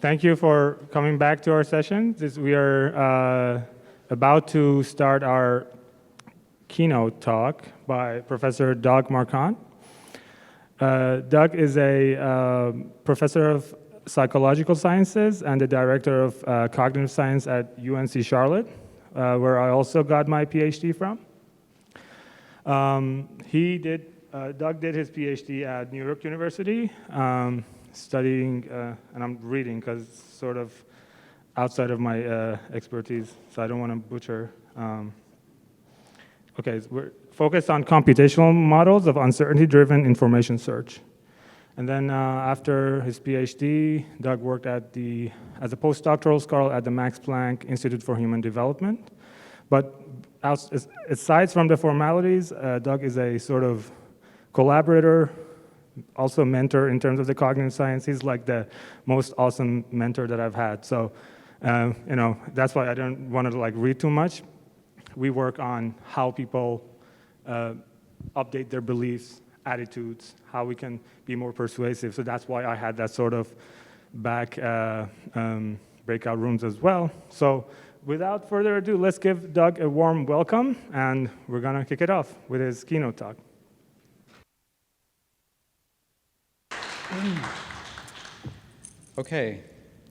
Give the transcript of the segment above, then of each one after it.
Thank you for coming back to our session. We are about to start our keynote talk by Professor Doug Marquand. Doug is a professor of psychological sciences and the director of cognitive science at UNC Charlotte, where I also got my PhD from. Doug did his PhD at New York University, studying, and I'm reading because it's sort of outside of my expertise, so I don't want to butcher. Okay, so we're focused on computational models of uncertainty-driven information search. And then after his PhD, Doug worked as a postdoctoral scholar at the Max Planck Institute for Human Development. But aside from the formalities, Doug is a sort of collaborator, also mentor in terms of the cognitive science. He's like the most awesome mentor that I've had. So, that's why I don't want to read too much. We work on how people update their beliefs, attitudes, how we can be more persuasive. So that's why I had that sort of back breakout rooms as well. So without further ado, let's give Doug a warm welcome, and we're gonna kick it off with his keynote talk. Okay.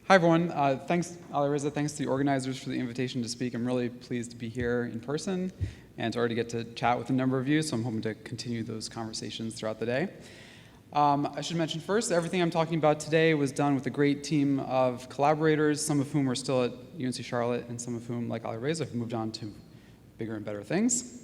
Hi, everyone. Thanks, IEEE. Thanks to the organizers for the invitation to speak. I'm really pleased to be here in person and to already get to chat with a number of you, so I'm hoping to continue those conversations throughout the day. I should mention first, everything I'm talking about today was done with a great team of collaborators, some of whom are still at UNC Charlotte, and some of whom, like IEEE, have moved on to bigger and better things.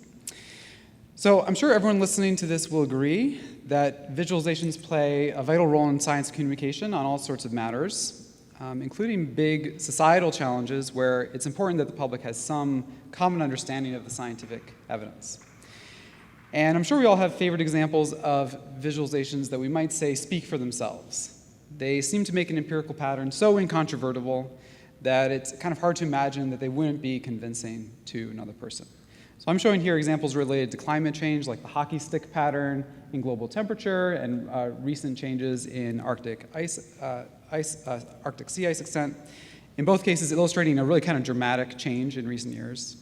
So I'm sure everyone listening to this will agree that visualizations play a vital role in science communication on all sorts of matters, including big societal challenges where it's important that the public has some common understanding of the scientific evidence. And I'm sure we all have favorite examples of visualizations that we might say speak for themselves. They seem to make an empirical pattern so incontrovertible that it's kind of hard to imagine that they wouldn't be convincing to another person. So I'm showing here examples related to climate change, like the hockey stick pattern in global temperature and recent changes in Arctic sea ice extent. In both cases, illustrating a really kind of dramatic change in recent years.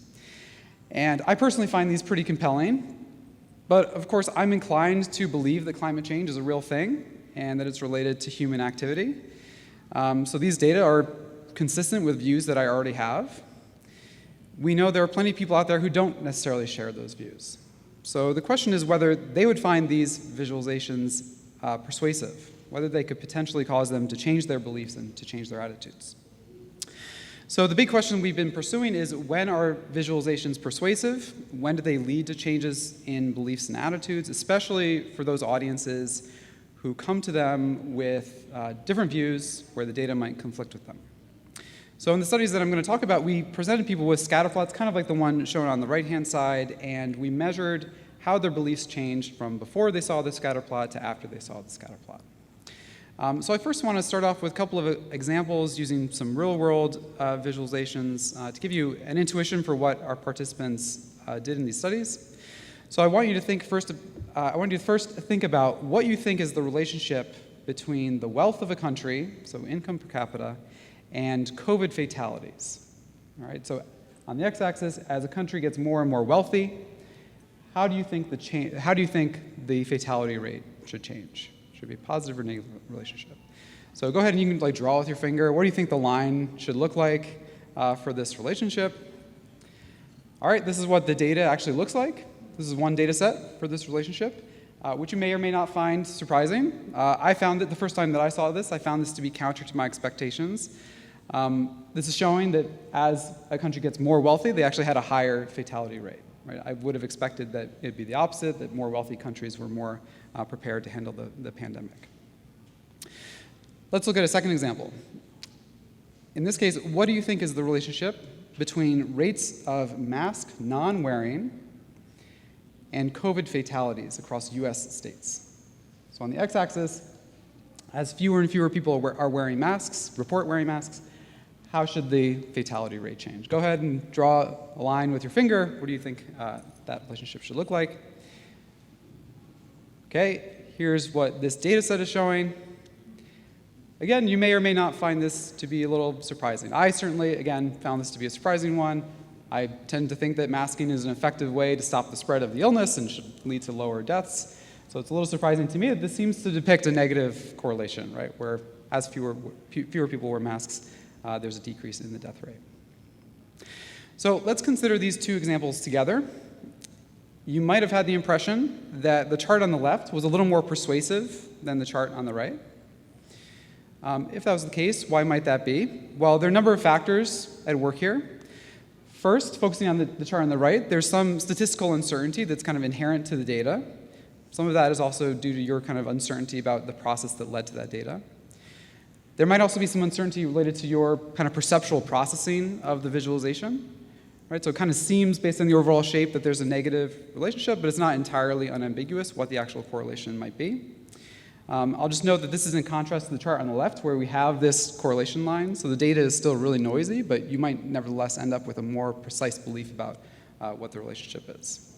And I personally find these pretty compelling, but of course, I'm inclined to believe that climate change is a real thing and that it's related to human activity. So these data are consistent with views that I already have. We know there are plenty of people out there who don't necessarily share those views. So the question is whether they would find these visualizations persuasive, whether they could potentially cause them to change their beliefs and to change their attitudes. So the big question we've been pursuing is, when are visualizations persuasive? When do they lead to changes in beliefs and attitudes, especially for those audiences who come to them with different views where the data might conflict with them? So in the studies that I'm going to talk about, we presented people with scatter plots, kind of like the one shown on the right-hand side, and we measured how their beliefs changed from before they saw the scatter plot to after they saw the scatter plot. So I first want to start off with a couple of examples using some real-world visualizations to give you an intuition for what our participants did in these studies. So I want you to first think about what you think is the relationship between the wealth of a country, so income per capita, and COVID fatalities. All right, so on the x-axis, as a country gets more and more wealthy, how do you think the fatality rate should change? Should it be a positive or negative relationship? So go ahead and you can draw with your finger. What do you think the line should look like for this relationship? All right, this is what the data actually looks like. This is one data set for this relationship, which you may or may not find surprising. I found it the first time that I saw this, I found this to be counter to my expectations. This is showing that as a country gets more wealthy, they actually had a higher fatality rate. Right? I would have expected that it'd be the opposite, that more wealthy countries were more prepared to handle the pandemic. Let's look at a second example. In this case, what do you think is the relationship between rates of mask non-wearing and COVID fatalities across US states? So on the x-axis, as fewer and fewer people are wearing masks, report wearing masks, how should the fatality rate change? Go ahead and draw a line with your finger. What do you think that relationship should look like? Okay, here's what this data set is showing. Again, you may or may not find this to be a little surprising. I certainly, again, found this to be a surprising one. I tend to think that masking is an effective way to stop the spread of the illness and should lead to lower deaths. So it's a little surprising to me that this seems to depict a negative correlation, right? Where as fewer people wear masks, there's a decrease in the death rate. So let's consider these two examples together. You might have had the impression that the chart on the left was a little more persuasive than the chart on the right. If that was the case, why might that be? Well, there are a number of factors at work here. First, focusing on the chart on the right, there's some statistical uncertainty that's kind of inherent to the data. Some of that is also due to your kind of uncertainty about the process that led to that data. There might also be some uncertainty related to your kind of perceptual processing of the visualization. Right? So it kind of seems, based on the overall shape, that there's a negative relationship, but it's not entirely unambiguous what the actual correlation might be. I'll just note that this is in contrast to the chart on the left, where we have this correlation line. So the data is still really noisy, but you might nevertheless end up with a more precise belief about what the relationship is.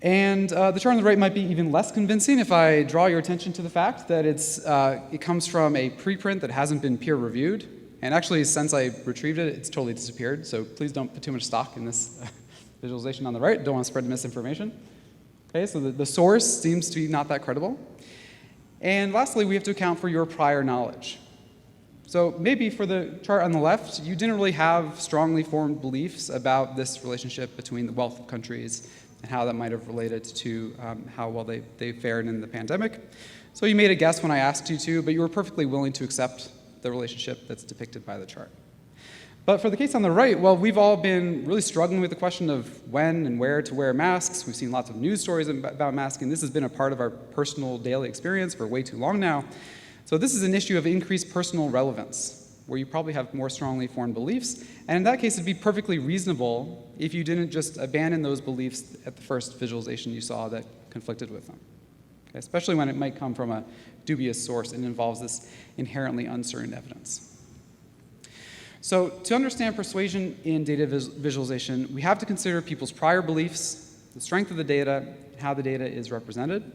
And the chart on the right might be even less convincing if I draw your attention to the fact that it comes from a preprint that hasn't been peer-reviewed. And actually, since I retrieved it, it's totally disappeared. So please don't put too much stock in this visualization on the right. Don't want to spread misinformation. Okay, so the source seems to be not that credible. And lastly, we have to account for your prior knowledge. So maybe for the chart on the left, you didn't really have strongly formed beliefs about this relationship between the wealth of countries and how that might have related to how well they fared in the pandemic. So you made a guess when I asked you to, but you were perfectly willing to accept the relationship that's depicted by the chart. But for the case on the right, well, we've all been really struggling with the question of when and where to wear masks. We've seen lots of news stories about masking. This has been a part of our personal daily experience for way too long now. So this is an issue of increased personal relevance, where you probably have more strongly formed beliefs. And in that case, it'd be perfectly reasonable if you didn't just abandon those beliefs at the first visualization you saw that conflicted with them. Okay? Especially when it might come from a dubious source and involves this inherently uncertain evidence. So to understand persuasion in data visualization, we have to consider people's prior beliefs, the strength of the data, and how the data is represented.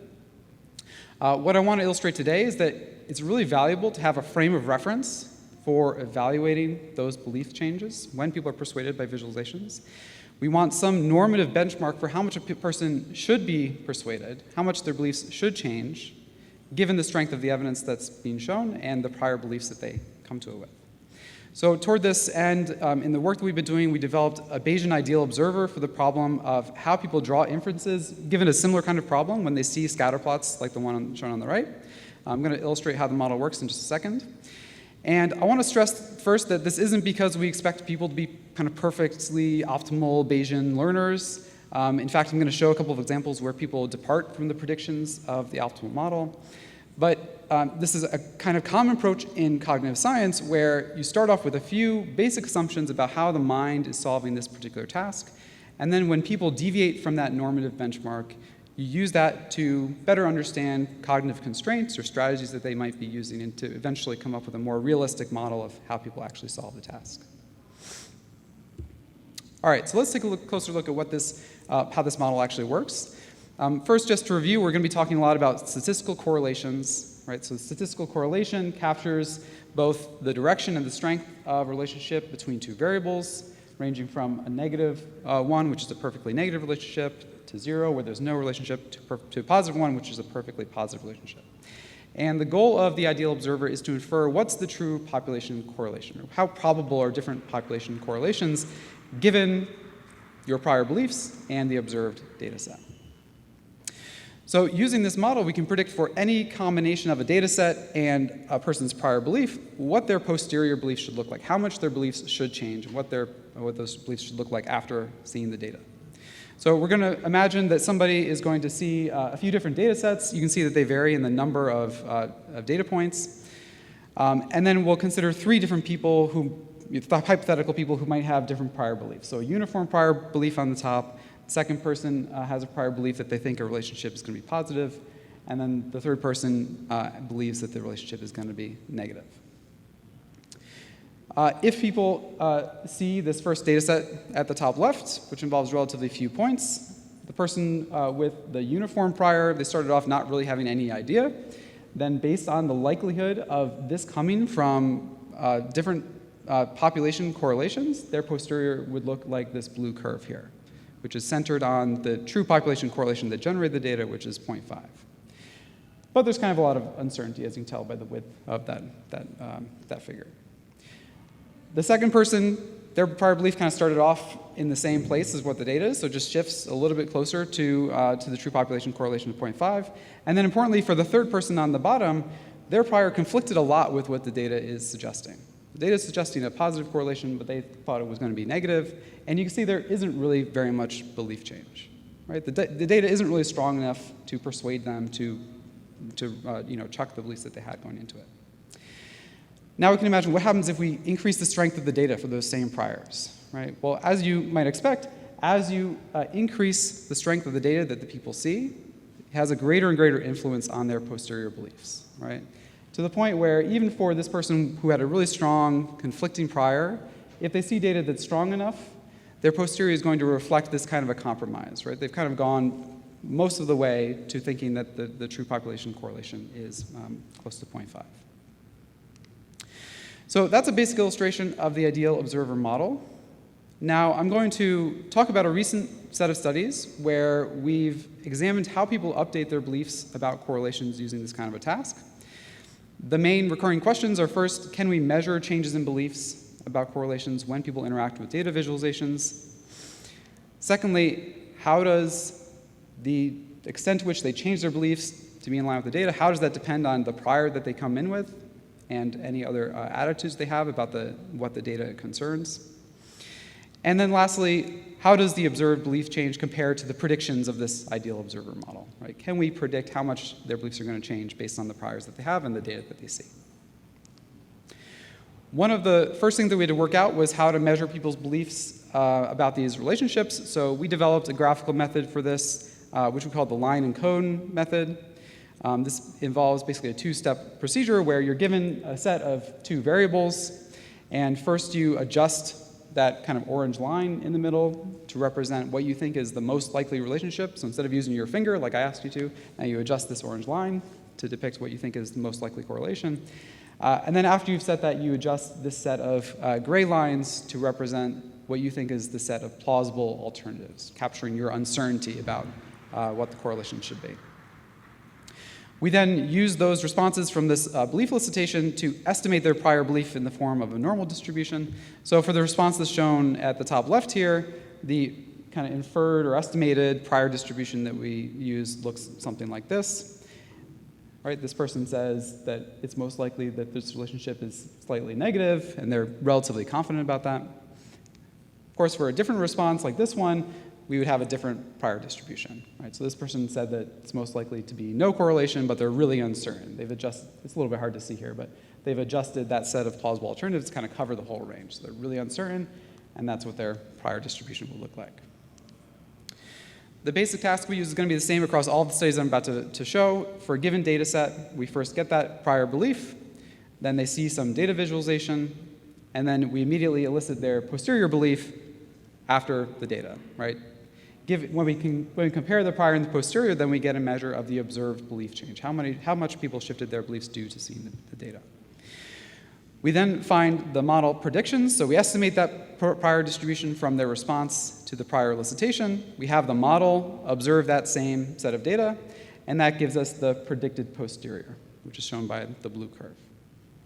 What I want to illustrate today is that it's really valuable to have a frame of reference for evaluating those belief changes when people are persuaded by visualizations. We want some normative benchmark for how much a person should be persuaded, how much their beliefs should change, given the strength of the evidence that's being shown and the prior beliefs that they come to it with. So toward this end, in the work that we've been doing, we developed a Bayesian ideal observer for the problem of how people draw inferences, given a similar kind of problem when they see scatter plots like the one shown on the right. I'm going to illustrate how the model works in just a second. And I want to stress first that this isn't because we expect people to be kind of perfectly optimal Bayesian learners. In fact, I'm going to show a couple of examples where people depart from the predictions of the optimal model. But this is a kind of common approach in cognitive science where you start off with a few basic assumptions about how the mind is solving this particular task. And then when people deviate from that normative benchmark, you use that to better understand cognitive constraints or strategies that they might be using and to eventually come up with a more realistic model of how people actually solve the task. All right, so let's take a closer look at what how this model actually works. First, just to review, we're going to be talking a lot about statistical correlations, right? So statistical correlation captures both the direction and the strength of a relationship between two variables, ranging from a negative one, which is a perfectly negative relationship, to 0, where there's no relationship, to a positive one, which is a perfectly positive relationship. And the goal of the ideal observer is to infer what's the true population correlation, or how probable are different population correlations given your prior beliefs and the observed data set. So using this model, we can predict for any combination of a data set and a person's prior belief what their posterior beliefs should look like, how much their beliefs should change, and what those beliefs should look like after seeing the data. So we're going to imagine that somebody is going to see a few different data sets. You can see that they vary in the number of data points. And then we'll consider 3 different people hypothetical people who might have different prior beliefs. So a uniform prior belief on the top. The second person has a prior belief that they think a relationship is going to be positive. And then the third person believes that the relationship is going to be negative. If people see this first data set at the top left, which involves relatively few points, the person with the uniform prior, they started off not really having any idea. then based on the likelihood of this coming from different population correlations, their posterior would look like this blue curve here, which is centered on the true population correlation that generated the data, which is 0.5. But there's kind of a lot of uncertainty, as you can tell by the width of that figure. The second person, their prior belief kind of started off in the same place as what the data is, so just shifts a little bit closer to the true population correlation of 0.5. And then importantly, for the third person on the bottom, their prior conflicted a lot with what the data is suggesting. The data is suggesting a positive correlation, but they thought it was going to be negative. And you can see there isn't really very much belief change. Right? The data isn't really strong enough to persuade them to chuck the beliefs that they had going into it. Now we can imagine what happens if we increase the strength of the data for those same priors. Right? Well, as you might expect, as you increase the strength of the data that the people see, it has a greater and greater influence on their posterior beliefs. Right? To the point where even for this person who had a really strong conflicting prior, if they see data that's strong enough, their posterior is going to reflect this kind of a compromise. Right? They've kind of gone most of the way to thinking that the true population correlation is close to 0.5. So that's a basic illustration of the ideal observer model. Now I'm going to talk about a recent set of studies where we've examined how people update their beliefs about correlations using this kind of a task. The main recurring questions are first, can we measure changes in beliefs about correlations when people interact with data visualizations? Secondly, how does the extent to which they change their beliefs to be in line with the data, how does that depend on the prior that they come in with and any other attitudes they have about what the data concerns? And then lastly, how does the observed belief change compare to the predictions of this ideal observer model? Right? Can we predict how much their beliefs are going to change based on the priors that they have and the data that they see? One of the first things that we had to work out was how to measure people's beliefs about these relationships. So we developed a graphical method for this, which we call the line and cone method. This involves basically a two-step procedure where you're given a set of two variables, and first you adjust that kind of orange line in the middle to represent what you think is the most likely relationship. So instead of using your finger like I asked you to, now you adjust this orange line to depict what you think is the most likely correlation. And then after you've set that, you adjust this set of gray lines to represent what you think is the set of plausible alternatives, capturing your uncertainty about what the correlation should be. We then use those responses from this belief elicitation to estimate their prior belief in the form of a normal distribution. So for the response that's shown at the top left here, the kind of inferred or estimated prior distribution that we use looks something like this. Right? This person says that it's most likely that this relationship is slightly negative, and they're relatively confident about that. Of course, for a different response like this one, we would have a different prior distribution. Right? So this person said that it's most likely to be no correlation, but they're really uncertain. They've adjusted, it's a little bit hard to see here, but they've adjusted that set of plausible alternatives to kind of cover the whole range. So they're really uncertain, and that's what their prior distribution will look like. The basic task we use is going to be the same across all the studies I'm about to show. For a given data set, we first get that prior belief, then they see some data visualization, and then we immediately elicit their posterior belief after the data, right? When we compare the prior and the posterior, then we get a measure of the observed belief change, how much people shifted their beliefs due to seeing the data. We then find the model predictions, so we estimate that prior distribution from their response to the prior elicitation. We have the model observe that same set of data, and that gives us the predicted posterior, which is shown by the blue curve.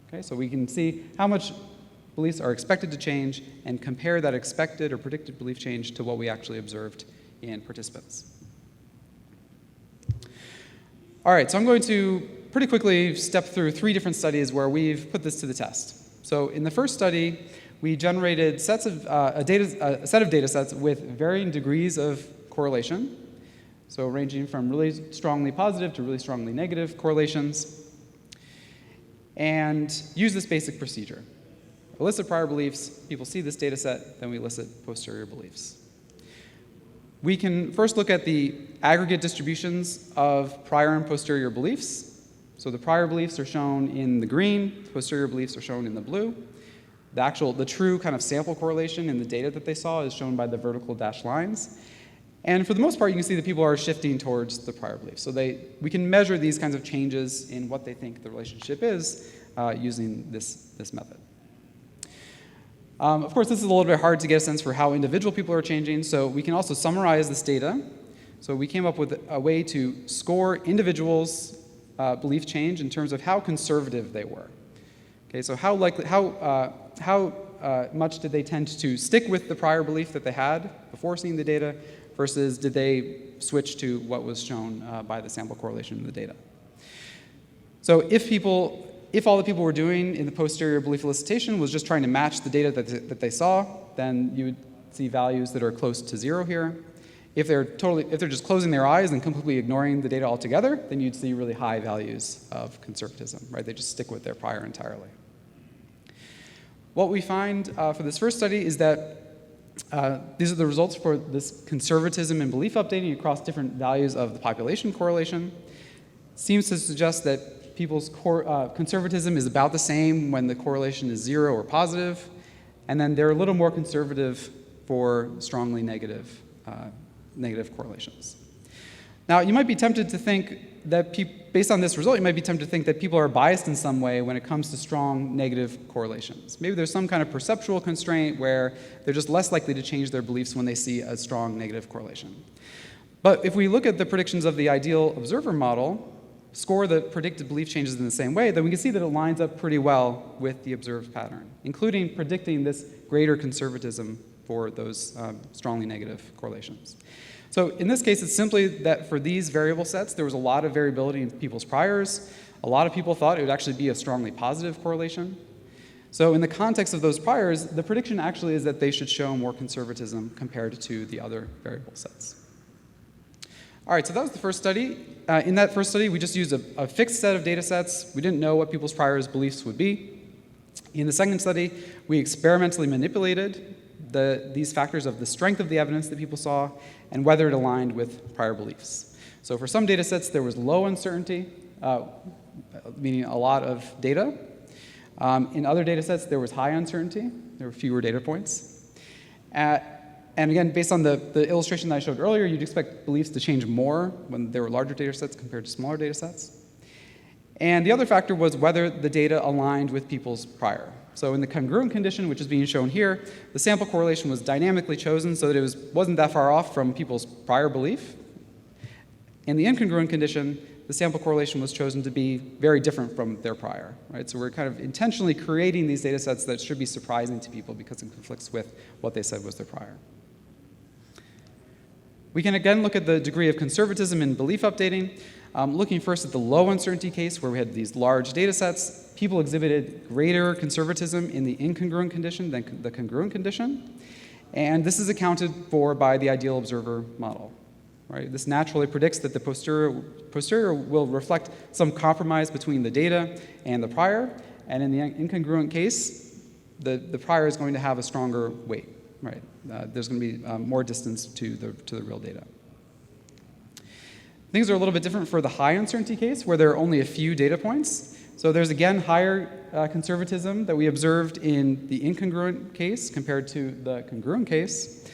Okay, so we can see how much beliefs are expected to change and compare that expected or predicted belief change to what we actually observed in participants. All right, so I'm going to pretty quickly step through 3 different studies where we've put this to the test. So in the first study, we generated a set of data sets with varying degrees of correlation, so ranging from really strongly positive to really strongly negative correlations, and use this basic procedure. Elicit prior beliefs, people see this data set, then we elicit posterior beliefs. We can first look at the aggregate distributions of prior and posterior beliefs. So the prior beliefs are shown in the green, posterior beliefs are shown in the blue. The true kind of sample correlation in the data that they saw is shown by the vertical dashed lines. And for the most part, you can see that people are shifting towards the prior belief. So we can measure these kinds of changes in what they think the relationship is using this method. Of course, this is a little bit hard to get a sense for how individual people are changing, so we can also summarize this data. So we came up with a way to score individuals' belief change in terms of how conservative they were. Okay, so how much did they tend to stick with the prior belief that they had before seeing the data versus did they switch to what was shown by the sample correlation in the data. So if all the people were doing in the posterior belief elicitation was just trying to match the data that they saw, then you would see values that are close to 0 here. If they're just closing their eyes and completely ignoring the data altogether, then you'd see really high values of conservatism, right? They just stick with their prior entirely. What we find for this first study is that these are the results for this conservatism and belief updating across different values of the population correlation. Seems to suggest that people's conservatism is about the same when the correlation is 0 or positive, and then they're a little more conservative for strongly negative correlations. Now, you might be tempted to think that based on this result, you might be tempted to think that people are biased in some way when it comes to strong negative correlations. Maybe there's some kind of perceptual constraint where they're just less likely to change their beliefs when they see a strong negative correlation. But if we look at the predictions of the ideal observer model, score the predicted belief changes in the same way, then we can see that it lines up pretty well with the observed pattern, including predicting this greater conservatism for those strongly negative correlations. So in this case, it's simply that for these variable sets, there was a lot of variability in people's priors. A lot of people thought it would actually be a strongly positive correlation. So in the context of those priors, the prediction actually is that they should show more conservatism compared to the other variable sets. All right, so that was the first study. In that first study, we just used a fixed set of data sets. We didn't know what people's prior beliefs would be. In the second study, we experimentally manipulated these factors of the strength of the evidence that people saw and whether it aligned with prior beliefs. So for some data sets, there was low uncertainty, meaning a lot of data. In other data sets, there was high uncertainty. There were fewer data points. And again, based on the illustration that I showed earlier, you'd expect beliefs to change more when there were larger data sets compared to smaller data sets. And the other factor was whether the data aligned with people's prior. So in the congruent condition, which is being shown here, the sample correlation was dynamically chosen so that it wasn't that far off from people's prior belief. In the incongruent condition, the sample correlation was chosen to be very different from their prior, right? So we're kind of intentionally creating these data sets that should be surprising to people because it conflicts with what they said was their prior. We can again look at the degree of conservatism in belief updating. Looking first at the low uncertainty case where we had these large data sets, people exhibited greater conservatism in the incongruent condition than the congruent condition. And this is accounted for by the ideal observer model. Right? This naturally predicts that the posterior will reflect some compromise between the data and the prior. And in the incongruent case, the prior is going to have a stronger weight. Right? There's going to be more distance to the real data. Things are a little bit different for the high uncertainty case, where there are only a few data points. So there's, again, higher conservatism that we observed in the incongruent case compared to the congruent case.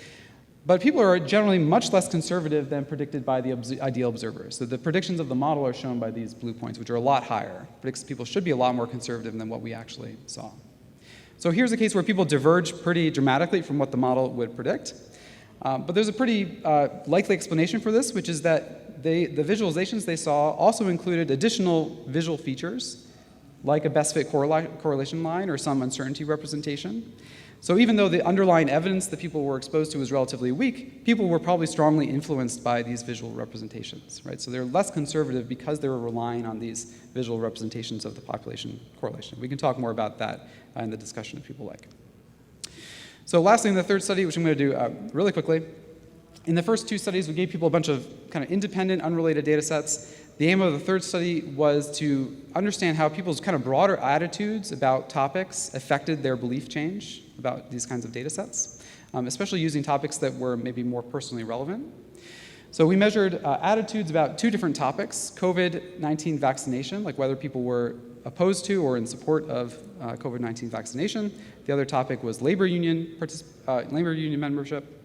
But people are generally much less conservative than predicted by the ideal observers. So the predictions of the model are shown by these blue points, which are a lot higher. Predicts people should be a lot more conservative than what we actually saw. So here's a case where people diverge pretty dramatically from what the model would predict. But there's a pretty likely explanation for this, which is that the visualizations they saw also included additional visual features, like a best fit correlation line or some uncertainty representation. So even though the underlying evidence that people were exposed to was relatively weak, people were probably strongly influenced by these visual representations, right? So they're less conservative because they were relying on these visual representations of the population correlation. We can talk more about that in the discussion if people like. So lastly, in the third study, which I'm going to do really quickly, in the first two studies, we gave people a bunch of kind of independent, unrelated data sets. The aim of the third study was to understand how people's kind of broader attitudes about topics affected their belief change about these kinds of data sets, especially using topics that were maybe more personally relevant. So we measured attitudes about two different topics: COVID-19 vaccination, like whether people were opposed to or in support of COVID-19 vaccination. The other topic was labor union membership.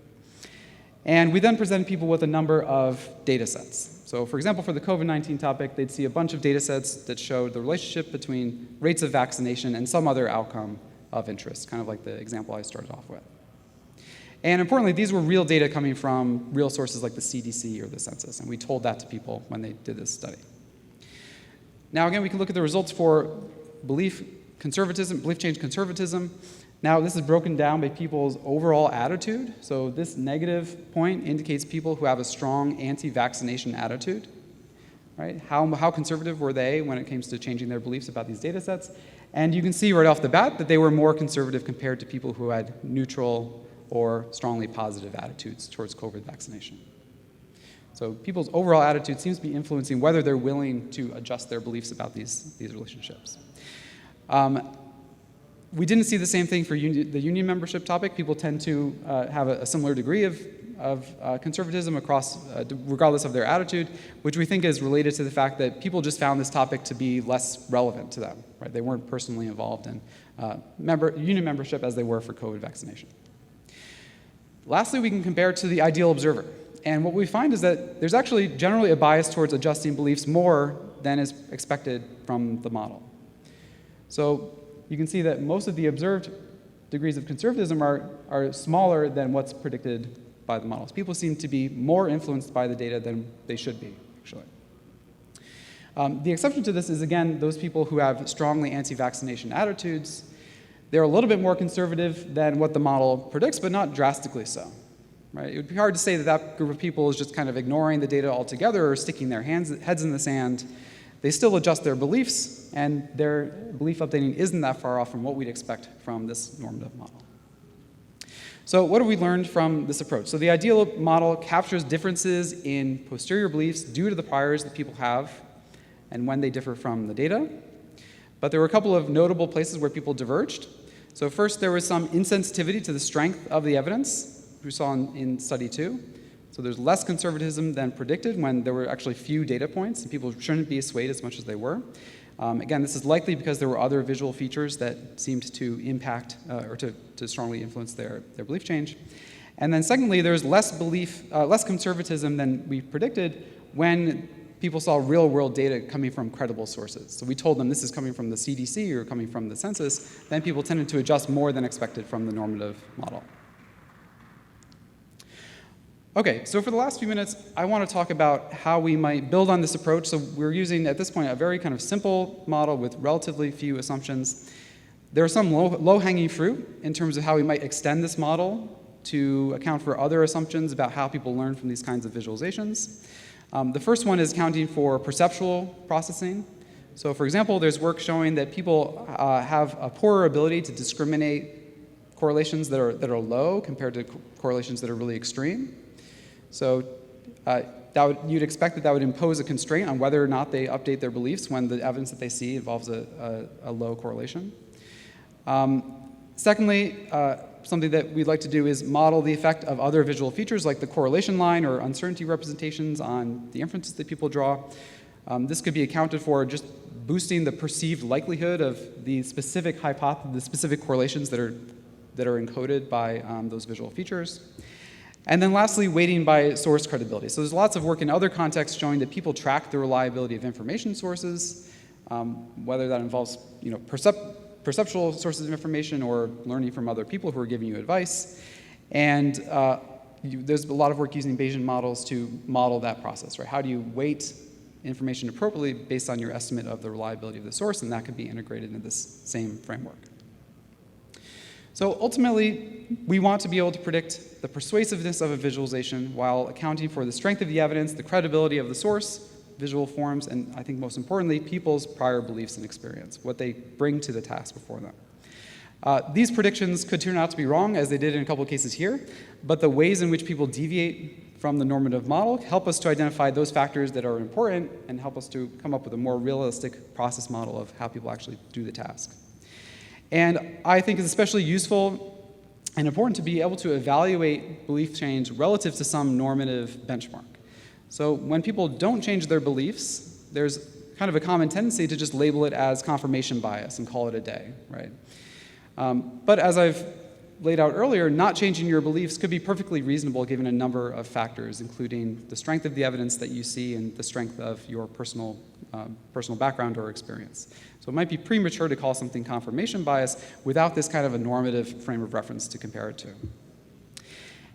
And we then presented people with a number of data sets. So for example, for the COVID-19 topic, they'd see a bunch of data sets that showed the relationship between rates of vaccination and some other outcome of interest, kind of like the example I started off with. And importantly, these were real data coming from real sources like the CDC or the census, and we told that to people when they did this study. Now again, we can look at the results for belief change conservatism. Now this is broken down by people's overall attitude. So this negative point indicates people who have a strong anti-vaccination attitude, right? How conservative were they when it comes to changing their beliefs about these data sets? And you can see right off the bat that they were more conservative compared to people who had neutral or strongly positive attitudes towards COVID vaccination. So people's overall attitude seems to be influencing whether they're willing to adjust their beliefs about these relationships. We didn't see the same thing for the union membership topic. People tend to have a similar degree of conservatism across, regardless of their attitude, which we think is related to the fact that people just found this topic to be less relevant to them. Right? They weren't personally involved in union membership as they were for COVID vaccination. Lastly, we can compare it to the ideal observer. And what we find is that there's actually generally a bias towards adjusting beliefs more than is expected from the model. So you can see that most of the observed degrees of conservatism are smaller than what's predicted by the models. People seem to be more influenced by the data than they should be, actually. The exception to this is, again, those people who have strongly anti-vaccination attitudes. They're a little bit more conservative than what the model predicts, but not drastically so. Right? It would be hard to say that that group of people is just kind of ignoring the data altogether or sticking their heads in the sand. They still adjust their beliefs, and their belief updating isn't that far off from what we'd expect from this normative model. So what have we learned from this approach? So the ideal model captures differences in posterior beliefs due to the priors that people have and when they differ from the data. But there were a couple of notable places where people diverged. So first, there was some insensitivity to the strength of the evidence, we saw in study 2. So there's less conservatism than predicted when there were actually few data points, and people shouldn't be swayed as much as they were. Again, this is likely because there were other visual features that seemed to impact or to strongly influence their belief change. And then secondly, there's less conservatism than we predicted when people saw real-world data coming from credible sources. So we told them this is coming from the CDC or coming from the census. Then people tended to adjust more than expected from the normative model. Okay, so for the last few minutes, I want to talk about how we might build on this approach. So we're using, at this point, a very kind of simple model with relatively few assumptions. There are some low-hanging fruit in terms of how we might extend this model to account for other assumptions about how people learn from these kinds of visualizations. The first one is accounting for perceptual processing. So for example, there's work showing that people have a poorer ability to discriminate correlations that are low compared to correlations that are really extreme. So you'd expect that would impose a constraint on whether or not they update their beliefs when the evidence that they see involves a low correlation. Secondly, something that we'd like to do is model the effect of other visual features like the correlation line or uncertainty representations on the inferences that people draw. This could be accounted for just boosting the perceived likelihood of the specific correlations that are encoded by those visual features. And then lastly, weighting by source credibility. So there's lots of work in other contexts showing that people track the reliability of information sources, whether that involves perceptual sources of information or learning from other people who are giving you advice. And there's a lot of work using Bayesian models to model that process, right? How do you weight information appropriately based on your estimate of the reliability of the source, and that could be integrated into this same framework. So ultimately, we want to be able to predict the persuasiveness of a visualization while accounting for the strength of the evidence, the credibility of the source, visual forms, and I think most importantly, people's prior beliefs and experience, what they bring to the task before them. These predictions could turn out to be wrong, as they did in a couple of cases here, but the ways in which people deviate from the normative model help us to identify those factors that are important and help us to come up with a more realistic process model of how people actually do the task. And I think it's especially useful and important to be able to evaluate belief change relative to some normative benchmark. So when people don't change their beliefs, there's kind of a common tendency to just label it as confirmation bias and call it a day, right? But as I've laid out earlier, not changing your beliefs could be perfectly reasonable given a number of factors, including the strength of the evidence that you see and the strength of your personal background or experience. So it might be premature to call something confirmation bias without this kind of a normative frame of reference to compare it to.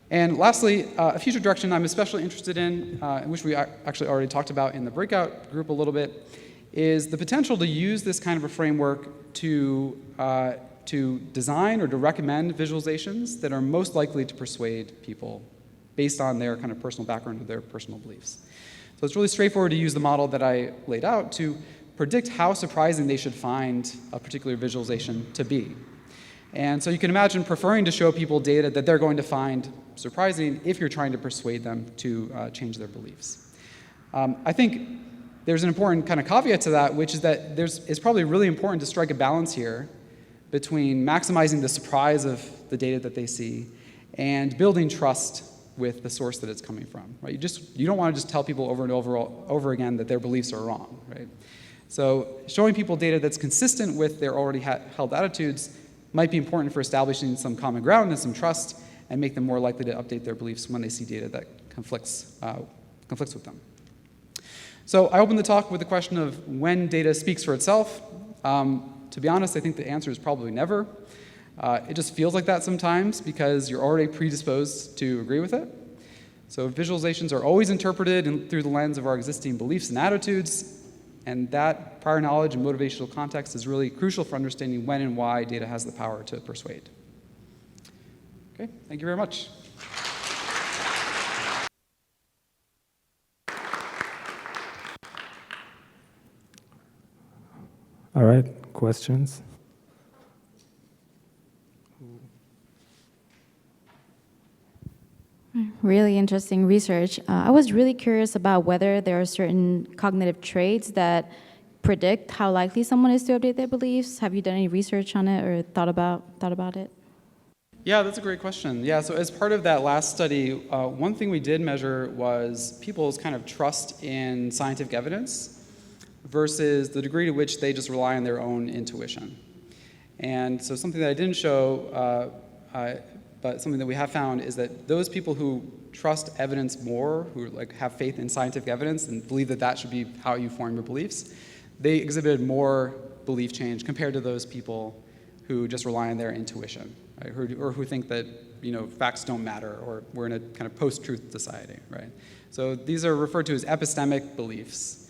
And lastly, a future direction I'm especially interested in, which we actually already talked about in the breakout group a little bit, is the potential to use this kind of a framework to design or to recommend visualizations that are most likely to persuade people based on their kind of personal background or their personal beliefs. So it's really straightforward to use the model that I laid out to predict how surprising they should find a particular visualization to be. And so you can imagine preferring to show people data that they're going to find surprising if you're trying to persuade them to change their beliefs. I think there's an important kind of caveat to that, which is that it's probably really important to strike a balance here between maximizing the surprise of the data that they see and building trust with the source that it's coming from. Right? You don't want to just tell people over and over again that their beliefs are wrong. Right? So showing people data that's consistent with their already held attitudes might be important for establishing some common ground and some trust and make them more likely to update their beliefs when they see data that conflicts with them. So I opened the talk with the question of when data speaks for itself. To be honest, I think the answer is probably never. It just feels like that sometimes because you're already predisposed to agree with it. So visualizations are always interpreted through the lens of our existing beliefs and attitudes, and that prior knowledge and motivational context is really crucial for understanding when and why data has the power to persuade. Okay, thank you very much. All right, questions? Really interesting research. I was really curious about whether there are certain cognitive traits that predict how likely someone is to update their beliefs. Have you done any research on it or thought about it? Yeah, that's a great question. Yeah, so as part of that last study, one thing we did measure was people's kind of trust in scientific evidence versus the degree to which they just rely on their own intuition. And so something that I didn't show, but something that we have found is that those people who trust evidence more, who like have faith in scientific evidence and believe that that should be how you form your beliefs, they exhibited more belief change compared to those people who just rely on their intuition, right? Or who think that facts don't matter, or we're in a kind of post-truth society, right? So these are referred to as epistemic beliefs.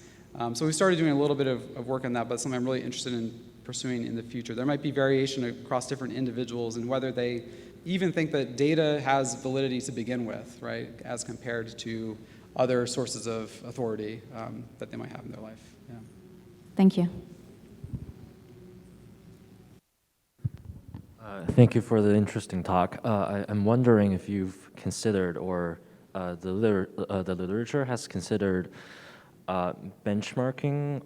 So we started doing a little bit of work on that, but something I'm really interested in pursuing in the future. There might be variation across different individuals and whether they even think that data has validity to begin with, right, as compared to other sources of authority that they might have in their life. Yeah. Thank you. Thank you for the interesting talk. I'm wondering if you've considered, or the literature has considered, benchmarking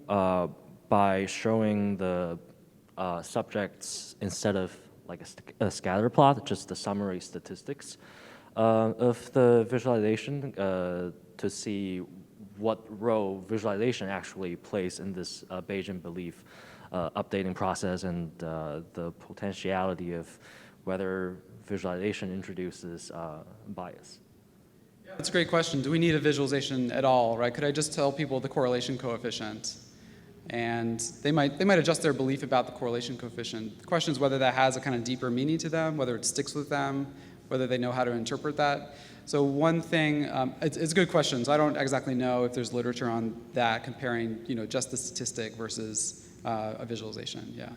by showing the subjects instead of like a scatter plot, just the summary statistics of the visualization to see what role visualization actually plays in this Bayesian belief updating process and the potentiality of whether visualization introduces bias. Yeah, that's a great question. Do we need a visualization at all, right? Could I just tell people the correlation coefficient? And they might adjust their belief about the correlation coefficient. The question is whether that has a kind of deeper meaning to them, whether it sticks with them, whether they know how to interpret that. So one thing, it's a good question. So I don't exactly know if there's literature on that comparing, just the statistic versus a visualization. Yeah.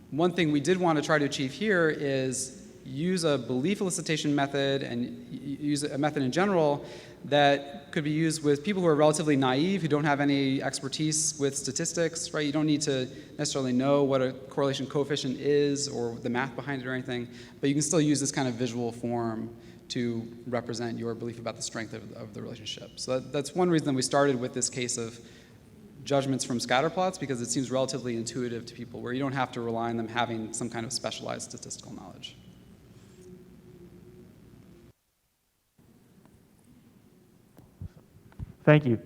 One thing we did want to try to achieve here is use a belief elicitation method and use a method in general that could be used with people who are relatively naive, who don't have any expertise with statistics, right? You don't need to necessarily know what a correlation coefficient is or the math behind it or anything, but you can still use this kind of visual form to represent your belief about the strength of the relationship. So that's one reason that we started with this case of judgments from scatter plots, because it seems relatively intuitive to people where you don't have to rely on them having some kind of specialized statistical knowledge. Thank you.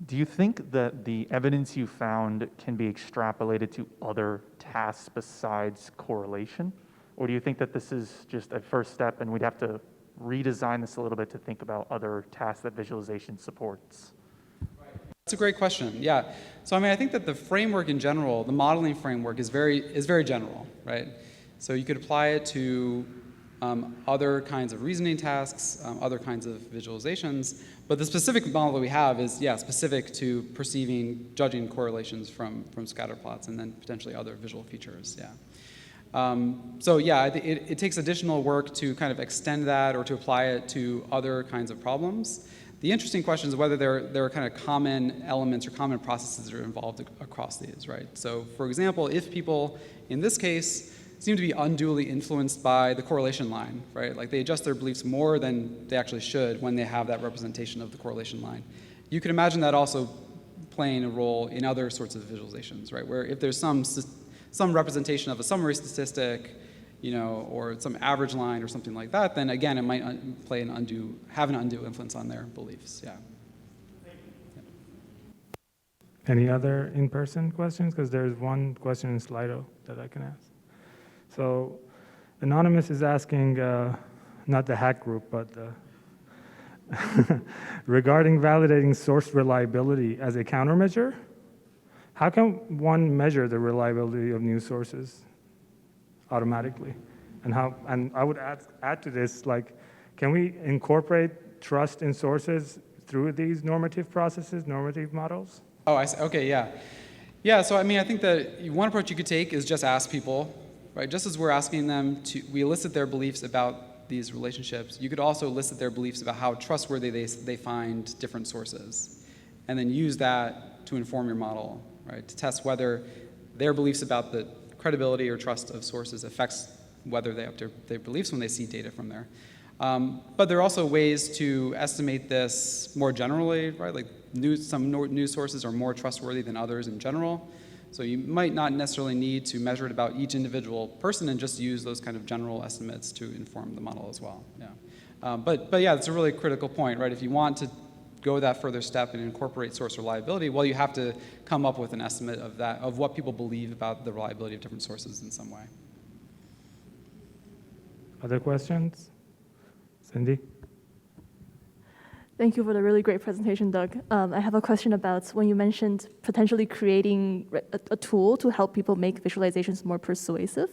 Do you think that the evidence you found can be extrapolated to other tasks besides correlation? Or do you think that this is just a first step and we'd have to redesign this a little bit to think about other tasks that visualization supports? That's a great question. Yeah. So I mean, I think that the framework in general, the modeling framework, is very general, right? So you could apply it to other kinds of reasoning tasks, other kinds of visualizations, but the specific model that we have is, yeah, specific to judging correlations from scatter plots and then potentially other visual features. Yeah. So yeah, it takes additional work to kind of extend that or to apply it to other kinds of problems. The interesting question is whether there are kind of common elements or common processes that are involved across these, right? So for example, if people, in this case, seem to be unduly influenced by the correlation line, right? Like they adjust their beliefs more than they actually should when they have that representation of the correlation line. You can imagine that also playing a role in other sorts of visualizations, right? Where if there's some representation of a summary statistic, you know, or some average line or something like that, then again, it might have an undue influence on their beliefs, yeah. Any other in-person questions? Because there's one question in Slido that I can ask. So Anonymous is asking, not the hack group, but regarding validating source reliability as a countermeasure, how can one measure the reliability of news sources automatically? And I would add to this, like, can we incorporate trust in sources through these normative processes, normative models? Oh, I see. Okay, yeah. Yeah, so I mean, I think that one approach you could take is just ask people, right? Just as we're asking them we elicit their beliefs about these relationships, you could also elicit their beliefs about how trustworthy they find different sources, and then use that to inform your model, right? To test whether their beliefs about the credibility or trust of sources affects whether they update their beliefs when they see data from there. But there are also ways to estimate this more generally, right? Like some news sources are more trustworthy than others in general. So you might not necessarily need to measure it about each individual person and just use those kind of general estimates to inform the model as well. Yeah. But yeah, it's a really critical point, right? If you want to go that further step and incorporate source reliability, well, you have to come up with an estimate of what people believe about the reliability of different sources in some way. Other questions? Cindy? Thank you for the really great presentation, Doug. I have a question about when you mentioned potentially creating a tool to help people make visualizations more persuasive.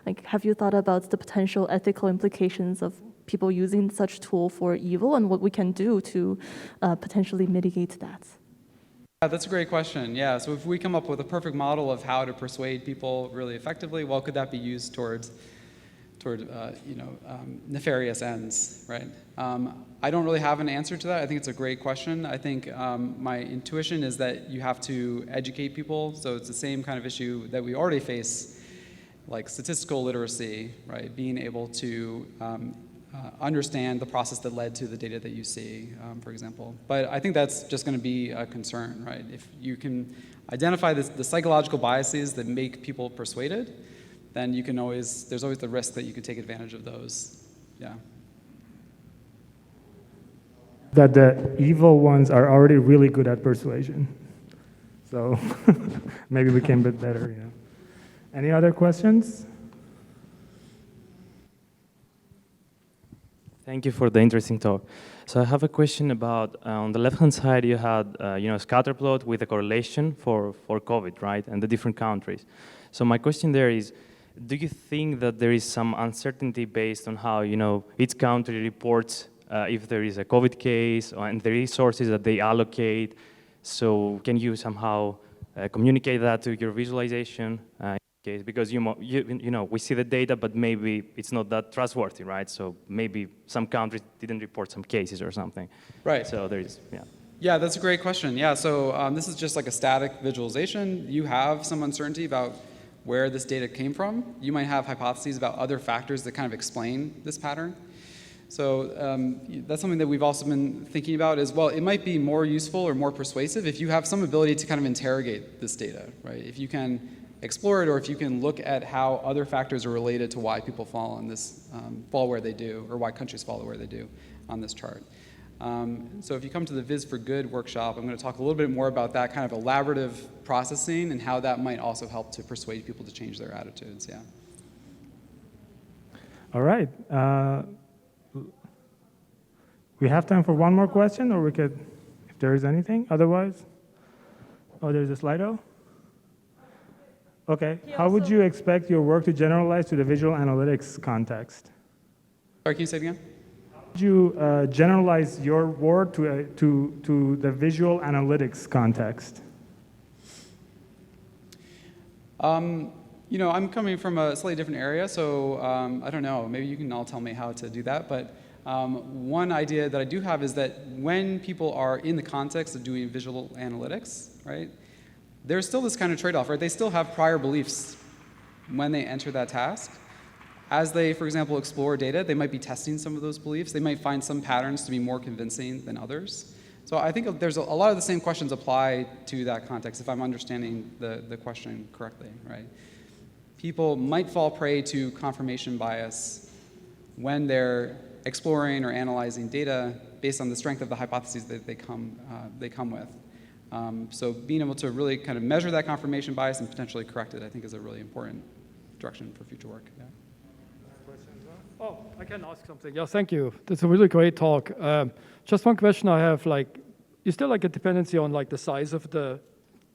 Like, have you thought about the potential ethical implications of people using such tool for evil and what we can do to potentially mitigate that? Yeah, that's a great question. Yeah, so if we come up with a perfect model of how to persuade people really effectively, well, could that be used toward nefarious ends, right? I don't really have an answer to that. I think it's a great question. I think my intuition is that you have to educate people. So it's the same kind of issue that we already face, like statistical literacy, right? Being able to understand the process that led to the data that you see, for example. But I think that's just going to be a concern, right? If you can identify the psychological biases that make people persuaded, then you can there's always the risk that you could take advantage of those. Yeah. That the evil ones are already really good at persuasion. So maybe we can be better, you know. Any other questions? Thank you for the interesting talk. So I have a question about, on the left-hand side, you had, scatter plot with a correlation for COVID, right, and the different countries. So my question there is, do you think that there is some uncertainty based on how, each country reports if there is a COVID case and the resources that they allocate? So can you somehow communicate that to your visualization? Case? Because we see the data, but maybe it's not that trustworthy, right? So maybe some countries didn't report some cases or something. Right. So there is, yeah. Yeah, that's a great question. Yeah, so this is just like a static visualization. You have some uncertainty about where this data came from. You might have hypotheses about other factors that kind of explain this pattern. So that's something that we've also been thinking about as well. It might be more useful or more persuasive if you have some ability to kind of interrogate this data, right? If you can explore it, or if you can look at how other factors are related to why people fall on this, fall where they do, or why countries fall where they do on this chart. So if you come to the Viz for Good workshop, I'm going to talk a little bit more about that kind of elaborative processing and how that might also help to persuade people to change their attitudes. Yeah. All right. We have time for one more question, or we could, if there is anything. Otherwise, oh, there's a Slido. Okay. How would you expect your work to generalize to the visual analytics context? Sorry, can you say it again? Would you generalize your work to the visual analytics context? You know, I'm coming from a slightly different area, so I don't know. Maybe you can all tell me how to do that. But one idea that I do have is that when people are in the context of doing visual analytics, right, there's still this kind of trade-off, right? They still have prior beliefs when they enter that task. As they, for example, explore data, they might be testing some of those beliefs. They might find some patterns to be more convincing than others. So I think there's a lot of the same questions apply to that context, if I'm understanding the question correctly, right? People might fall prey to confirmation bias when they're exploring or analyzing data based on the strength of the hypotheses that they come with. So being able to really kind of measure that confirmation bias and potentially correct it, I think, is a really important direction for future work. Yeah. Oh, I can ask something. Yeah, thank you. That's a really great talk. Just one question I have, like, is there like a dependency on like the size of the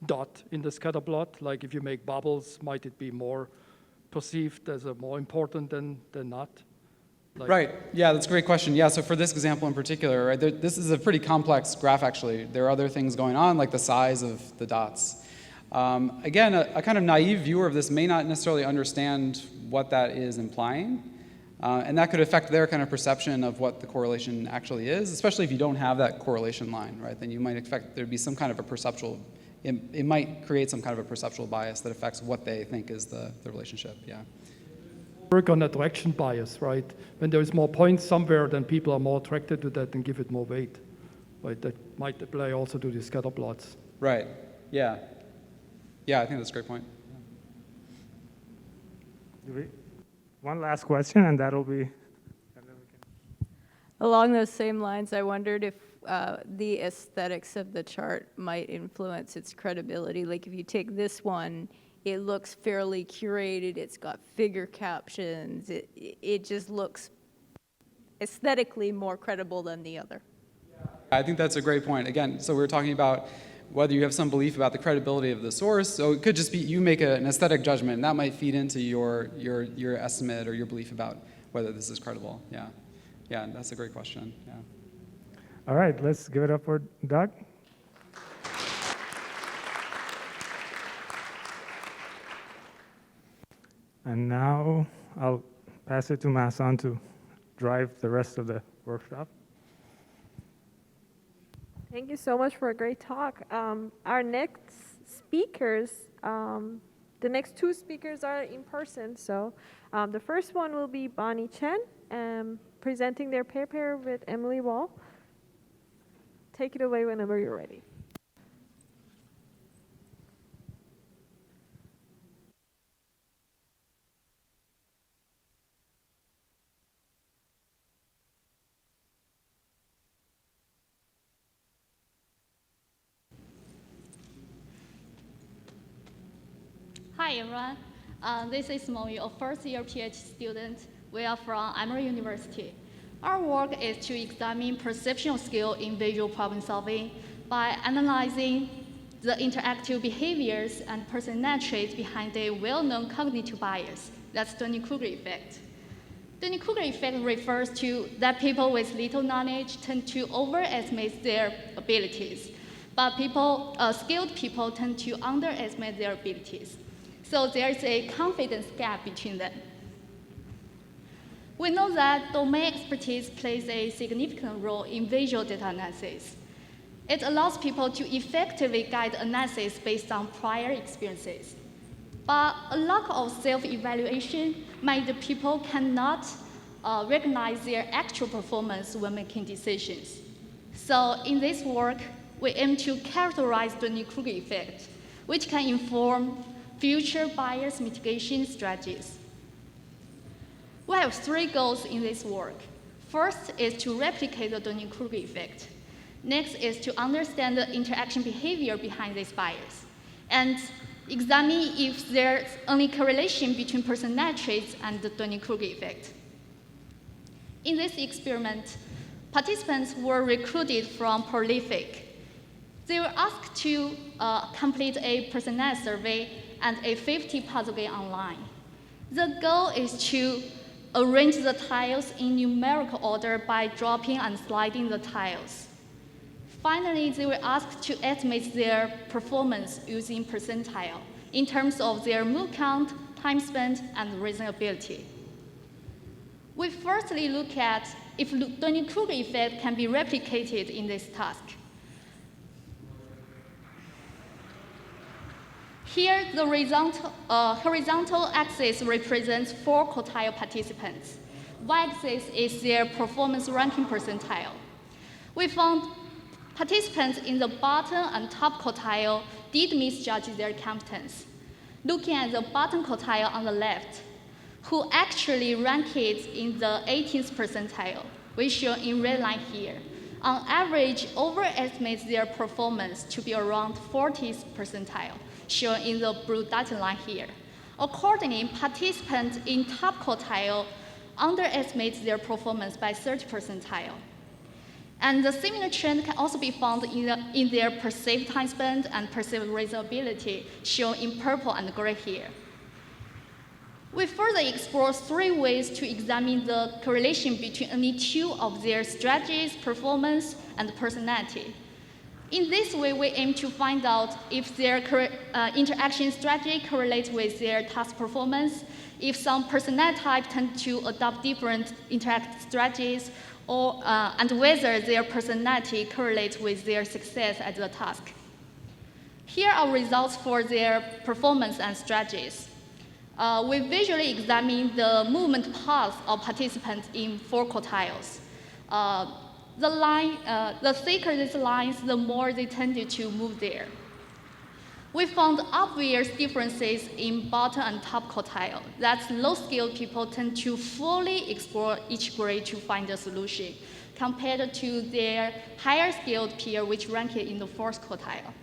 dot in the scatter plot? Like if you make bubbles, might it be more perceived as a more important than not? Like, right, yeah, that's a great question. Yeah, so for this example in particular, right, this is a pretty complex graph actually. There are other things going on, like the size of the dots. Again, a kind of naive viewer of this may not necessarily understand what that is implying. And that could affect their kind of perception of what the correlation actually is, especially if you don't have that correlation line, right? Then you might expect there'd be some kind of a perceptual, it might create some kind of a perceptual bias that affects what they think is the relationship, yeah. Work on attraction bias, right? When there is more points somewhere, then people are more attracted to that and give it more weight, right? That might apply also to the scatter plots. Right, yeah. Yeah, I think that's a great point. One last question, and that'll be. Along those same lines, I wondered if the aesthetics of the chart might influence its credibility. Like if you take this one, it looks fairly curated, it's got figure captions, it just looks aesthetically more credible than the other. I think that's a great point. Again, so we're talking about whether you have some belief about the credibility of the source. So it could just be you make an aesthetic judgment, and that might feed into your estimate or your belief about whether this is credible. Yeah, yeah, that's a great question. Yeah. All right, let's give it up for Doug. And now I'll pass it to Masson to drive the rest of the workshop. Thank you so much for a great talk. Our next speakers, the next two speakers are in person. So the first one will be Bonnie Chen, presenting their paper with Emily Wall. Take it away whenever you're ready. Hi everyone, this is Moyi, a first-year PhD student. We are from Emory University. Our work is to examine perceptual skill in visual problem solving by analyzing the interactive behaviors and personality traits behind a well-known cognitive bias. That's Dunning-Kruger effect. Dunning-Kruger effect refers to that people with little knowledge tend to overestimate their abilities, but skilled people tend to underestimate their abilities. So there is a confidence gap between them. We know that domain expertise plays a significant role in visual data analysis. It allows people to effectively guide analysis based on prior experiences. But a lack of self-evaluation means that people cannot recognize their actual performance when making decisions. So in this work, we aim to characterize the Dunning-Kruger effect, which can inform future bias mitigation strategies. We have three goals in this work. First is to replicate the Dunning-Kruger effect. Next is to understand the interaction behavior behind these bias, and examine if there's any correlation between personality traits and the Dunning-Kruger effect. In this experiment, participants were recruited from Prolific. They were asked to complete a personality survey and a 50 puzzle game online. The goal is to arrange the tiles in numerical order by dropping and sliding the tiles. Finally, they were asked to estimate their performance using percentile in terms of their mood count, time spent, and reasonability. We firstly look at if Dunning-Kruger effect can be replicated in this task. Here, the horizontal axis represents 4 quartile participants. Y-axis is their performance ranking percentile. We found participants in the bottom and top quartile did misjudge their competence. Looking at the bottom quartile on the left, who actually ranked in the 18th percentile, which shown in red line here, on average overestimates their performance to be around 40th percentile, shown in the blue dotted line here. Accordingly, participants in top quartile underestimate their performance by 30 percentile. And the similar trend can also be found in their perceived time spent and perceived reasonability, shown in purple and gray here. We further explore 3 ways to examine the correlation between any 2 of their strategies, performance, and personality. In this way, we aim to find out if their interaction strategy correlates with their task performance, if some personality type tend to adopt different interact strategies, and whether their personality correlates with their success at the task. Here are results for their performance and strategies. We visually examine the movement path of participants in 4 quartiles. The thicker these lines, the more they tended to move there. We found obvious differences in bottom and top quartile. That's low-skilled people tend to fully explore each grade to find a solution, compared to their higher-skilled peer, which ranked in the 4th quartile.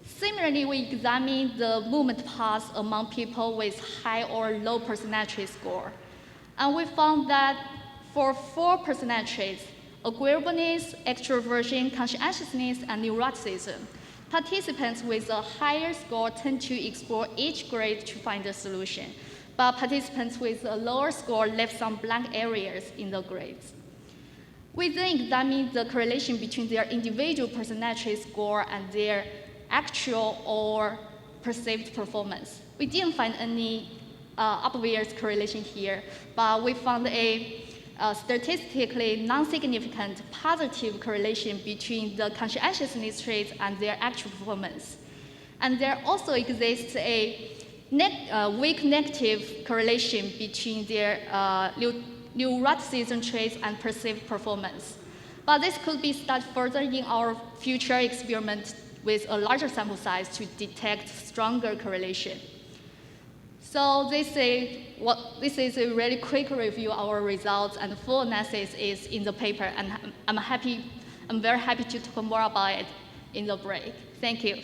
Similarly, we examined the movement paths among people with high or low personality score. And we found that for 4 personality traits, agreeableness, extroversion, conscientiousness, and neuroticism, participants with a higher score tend to explore each grade to find a solution, but participants with a lower score left some blank areas in the grades. We then examined the correlation between their individual personality score and their actual or perceived performance. We didn't find any obvious correlation here, but we found a statistically non-significant positive correlation between the conscientiousness traits and their actual performance. And there also exists a weak negative correlation between their neuroticism traits and perceived performance. But this could be studied further in our future experiment with a larger sample size to detect stronger correlation. So this is a really quick review of our results, and the full analysis is in the paper, and I'm very happy to talk more about it in the break. Thank you.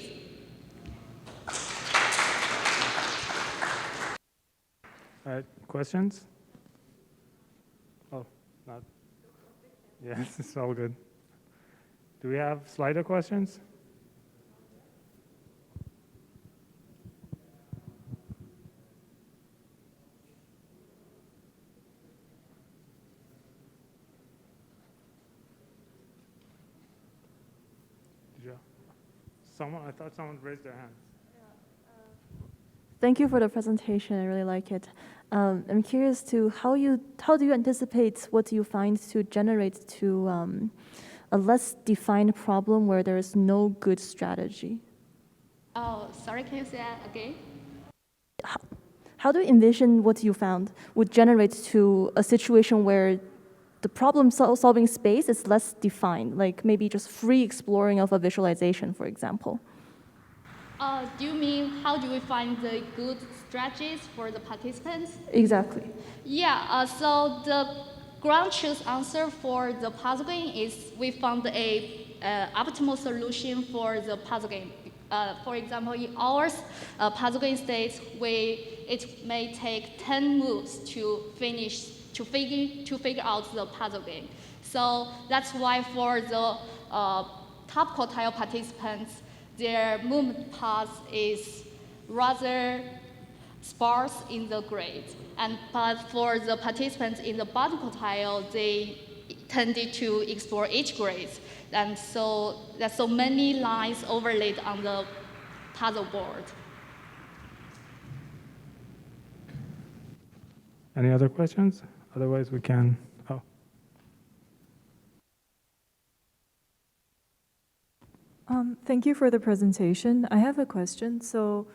All right, questions? Oh, not. Yes, it's all good. Do we have Slido questions? I thought someone raised their hand. Thank you for the presentation. I really like it. I'm curious to how do you anticipate what you find to generate to a less defined problem where there is no good strategy? Oh, sorry, can you say that again? How do you envision what you found would generate to a situation where the problem-solving space is less defined, like maybe just free exploring of a visualization, for example? Do you mean how do we find the good strategies for the participants? Exactly. Yeah, so the ground truth answer for the puzzle game is we found a optimal solution for the puzzle game. For example, in our puzzle game state, it may take 10 moves to figure out the puzzle game. So that's why for the top quartile participants, their movement path is rather sparse in the grade. But for the participants in the bottom quartile, they tended to explore each grade. And so there's so many lines overlaid on the puzzle board. Any other questions? Otherwise, we can. Oh. Thank you for the presentation. I have a question. So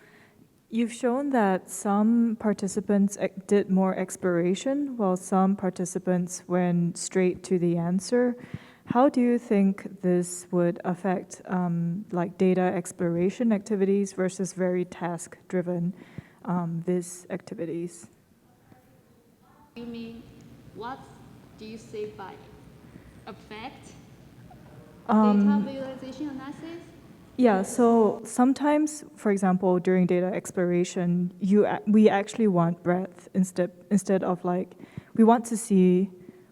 you've shown that some participants did more exploration while some participants went straight to the answer. How do you think this would affect like data exploration activities versus very task-driven viz activities? You mean, what do you say by affect data visualization analysis? Yeah, so sometimes, for example, during data exploration, we actually want breadth instead of like, we want to see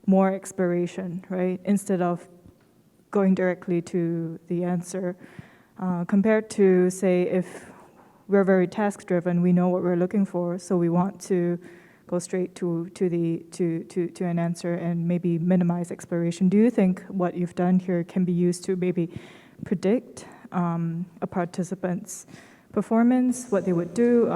more exploration, right? Instead of going directly to the answer. Compared to, say, if we're very task-driven, we know what we're looking for, so we want to go straight to an answer and maybe minimize exploration. Do you think what you've done here can be used to maybe predict a participant's performance, what they would do?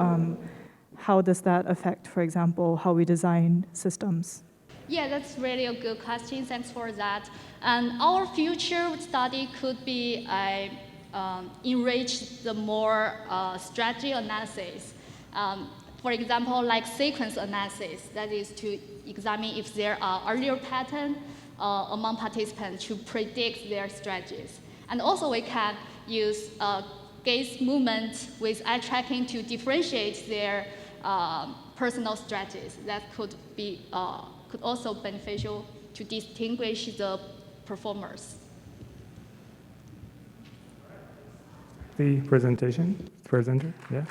How does that affect, for example, how we design systems? Yeah, that's really a good question. Thanks for that. And our future study could be enrich the more strategy analysis. For example, like sequence analysis, that is to examine if there are earlier patterns among participants to predict their strategies. And also we can use gaze movement with eye tracking to differentiate their personal strategies. That could be could also beneficial to distinguish the performers. The presenter, yeah.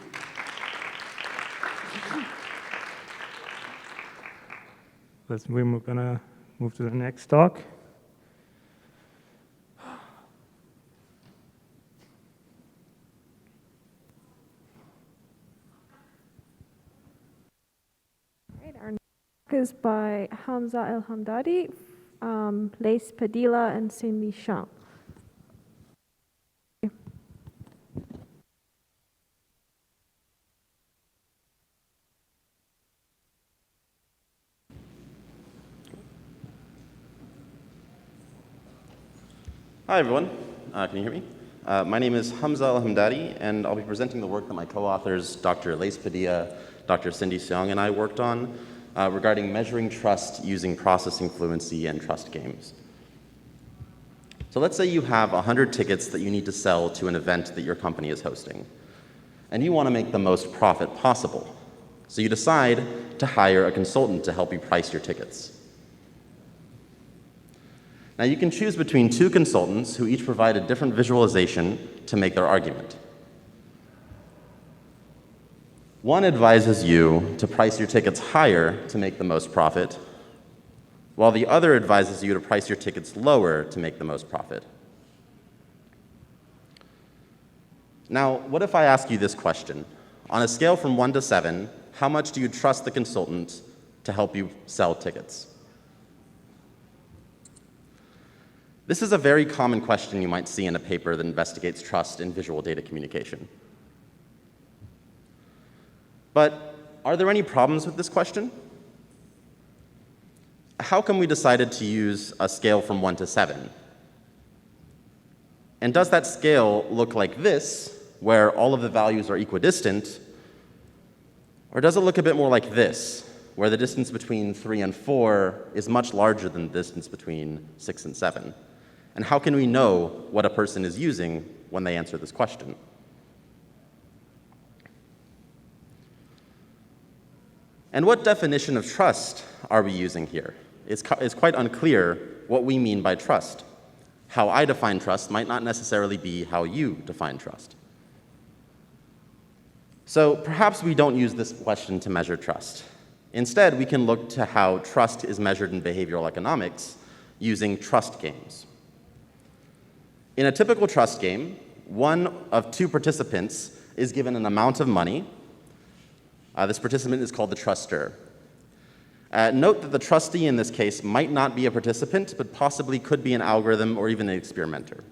We're gonna move to the next talk. Our next talk is by Hamza El-Hamdadi, Lace Padilla, and Cindy Shang. Hi, everyone. Can you hear me? My name is Hamza El-Hamdadi, and I'll be presenting the work that my co-authors, Dr. Lace Padilla, Dr. Cindy Seong, and I worked on regarding measuring trust using processing fluency and trust games. So let's say you have 100 tickets that you need to sell to an event that your company is hosting, and you want to make the most profit possible. So you decide to hire a consultant to help you price your tickets. Now you can choose between two consultants who each provide a different visualization to make their argument. One advises you to price your tickets higher to make the most profit, while the other advises you to price your tickets lower to make the most profit. Now, what if I ask you this question? On a scale from 1 to 7, how much do you trust the consultant to help you sell tickets? This is a very common question you might see in a paper that investigates trust in visual data communication. But are there any problems with this question? How come we decided to use a scale from 1 to 7? And does that scale look like this, where all of the values are equidistant? Or does it look a bit more like this, where the distance between 3 and 4 is much larger than the distance between 6 and 7? And how can we know what a person is using when they answer this question? And what definition of trust are we using here? it's quite unclear what we mean by trust. How I define trust might not necessarily be how you define trust. So perhaps we don't use this question to measure trust. Instead, we can look to how trust is measured in behavioral economics using trust games. In a typical trust game, one of two participants is given an amount of money. This participant is called the trustor. Note that the trustee in this case might not be a participant, but possibly could be an algorithm or even an experimenter.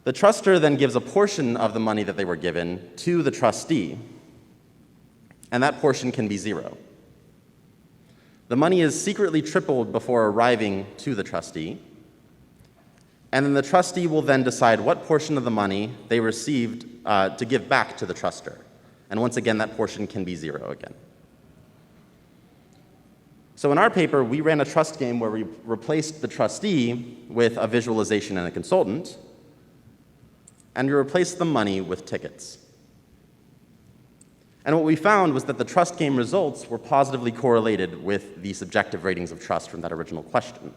The trustor then gives a portion of the money that they were given to the trustee, and that portion can be 0. The money is secretly tripled before arriving to the trustee, and then the trustee will then decide what portion of the money they received to give back to the trustor. And once again, that portion can be 0 again. So in our paper, we ran a trust game where we replaced the trustee with a visualization and a consultant, and we replaced the money with tickets. And what we found was that the trust game results were positively correlated with the subjective ratings of trust from that original question.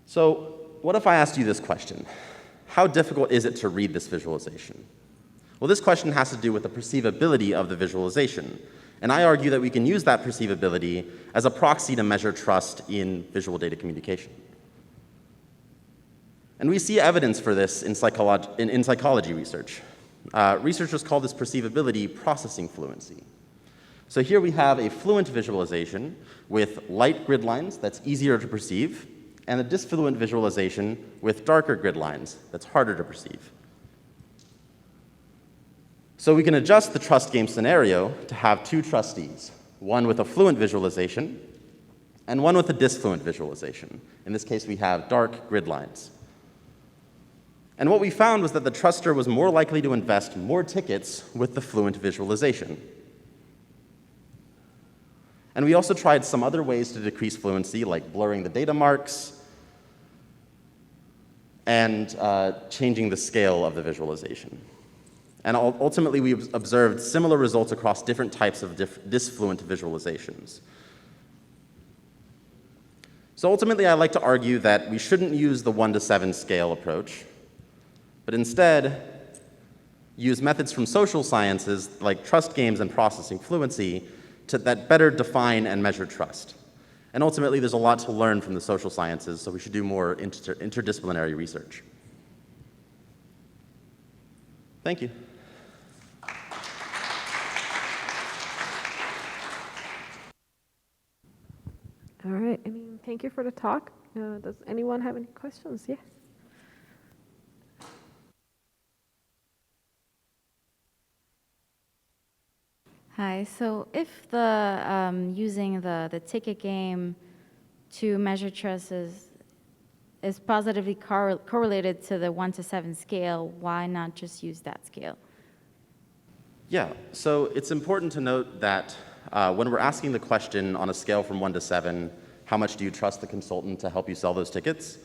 So what if I asked you this question? How difficult is it to read this visualization? Well, this question has to do with the perceivability of the visualization. And I argue that we can use that perceivability as a proxy to measure trust in visual data communication. And we see evidence for this in psychology research. Researchers call this perceivability processing fluency. So here we have a fluent visualization with light grid lines that's easier to perceive, and a disfluent visualization with darker grid lines that's harder to perceive. So we can adjust the trust game scenario to have two trustees, one with a fluent visualization and one with a disfluent visualization. In this case, we have dark grid lines. And what we found was that the trustor was more likely to invest more tickets with the fluent visualization. And we also tried some other ways to decrease fluency, like blurring the data marks and changing the scale of the visualization. And ultimately, we observed similar results across different types of disfluent visualizations. So ultimately, I like to argue that we shouldn't use the 1-to-7 scale approach, but instead use methods from social sciences like trust games and processing fluency that better define and measure trust. And ultimately, there's a lot to learn from the social sciences, so we should do more interdisciplinary research. Thank you. All right, thank you for the talk. Does anyone have any questions? Yes. Hi, so if the using the ticket game to measure trust is positively correlated to the 1-to-7 scale, why not just use that scale? Yeah, so it's important to note that when we're asking the question on a scale from 1 to 7, how much do you trust the consultant to help you sell those tickets?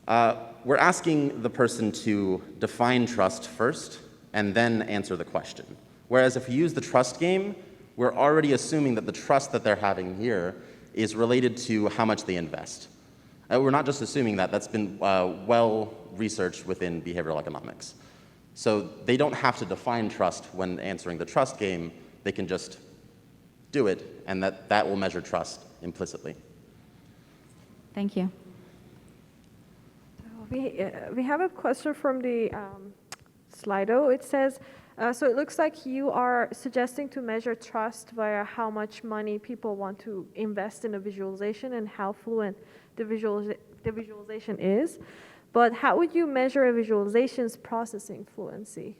We're asking the person to define trust first and then answer the question. Whereas if you use the trust game, we're already assuming that the trust that they're having here is related to how much they invest. We're not just assuming that. That's been well researched within behavioral economics. So they don't have to define trust when answering the trust game. They can just do it, and that will measure trust implicitly. Thank you. We have a question from the Slido. It says, so it looks like you are suggesting to measure trust via how much money people want to invest in a visualization and how fluent the visualization is. But how would you measure a visualization's processing fluency?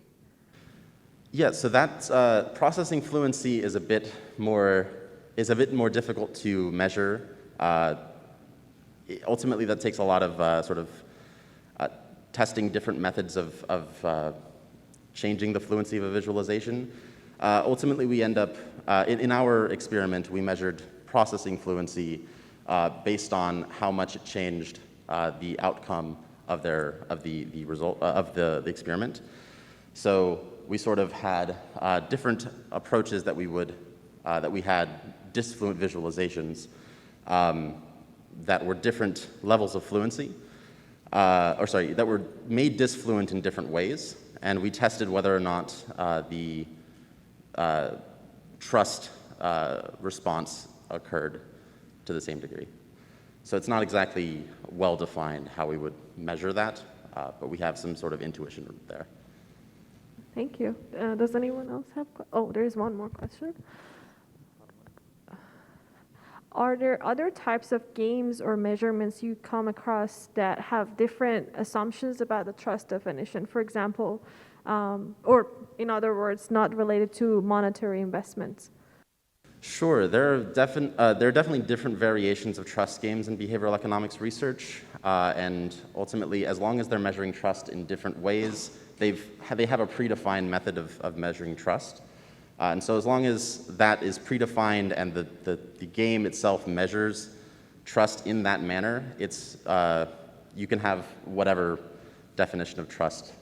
Yeah, so that processing fluency is a bit more difficult to measure. Ultimately, that takes a lot of testing different methods of changing the fluency of a visualization. Ultimately, we end up, in our experiment, we measured processing fluency based on how much it changed the outcome of the experiment. So we sort of had different approaches that we had disfluent visualizations that were different levels of fluency, that were made disfluent in different ways, and we tested whether or not the trust response occurred to the same degree. So it's not exactly well defined how we would measure that, but we have some sort of intuition there. Thank you. Does anyone else have? Oh, there's one more question. Are there other types of games or measurements you come across that have different assumptions about the trust definition? For example, or in other words, not related to monetary investments? Sure, there are definitely different variations of trust games in behavioral economics research, and ultimately, as long as they're measuring trust in different ways, they have a predefined method of measuring trust. And so as long as that is predefined and the game itself measures trust in that manner, you can have whatever definition of trust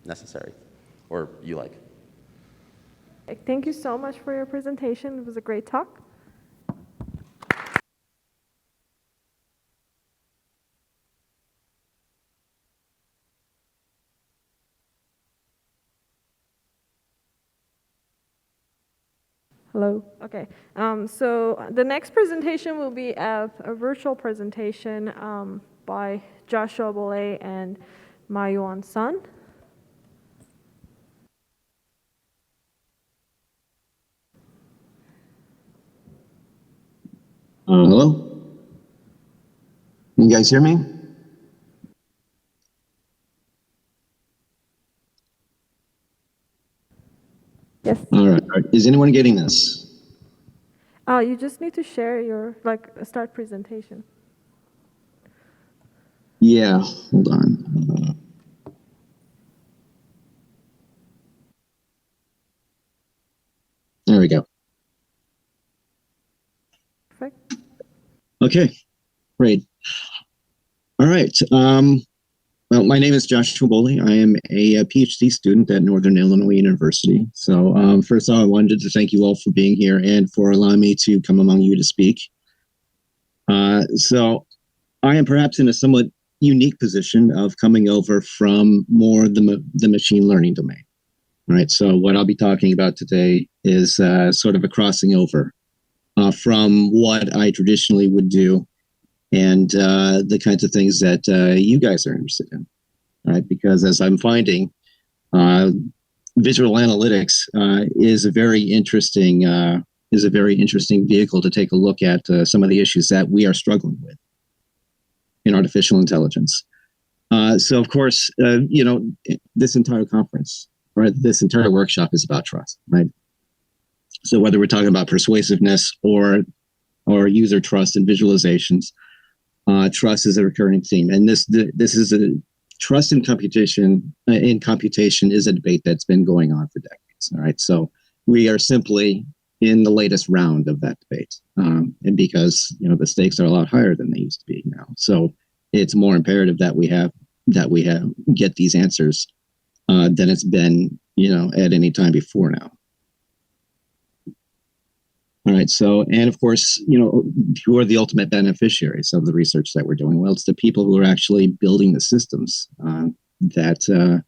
necessary or you like. Thank you so much for your presentation. It was a great talk. Hello. Okay. So the next presentation will be a virtual presentation by Joshua Bolle and Mayuan Sun. Hello? Can you guys hear me? Yes. All right. Is anyone getting this? You just need to share your, start presentation. Yeah, hold on. There we go. Perfect. Okay, great. All right. Well, my name is Joshua Bolle. I am a PhD student at Northern Illinois University. So first of all, I wanted to thank you all for being here and for allowing me to come among you to speak. So I am perhaps in a somewhat unique position of coming over from more the machine learning domain. All right, so what I'll be talking about today is sort of a crossing over from what I traditionally would do and the kinds of things that you guys are interested in, right? Because as I'm finding, visual analytics is a very interesting vehicle to take a look at some of the issues that we are struggling with in artificial intelligence. So of course, this entire conference, right, this entire workshop is about trust, right? So whether we're talking about persuasiveness or user trust and visualizations, trust is a recurring theme, and this is a trust in computation. Computation is a debate that's been going on for decades. All right, so we are simply in the latest round of that debate, and because the stakes are a lot higher than they used to be now, so it's more imperative that we get these answers than it's been at any time before now. All right. So, and of course, who are the ultimate beneficiaries of the research that we're doing? Well, it's the people who are actually building the systems that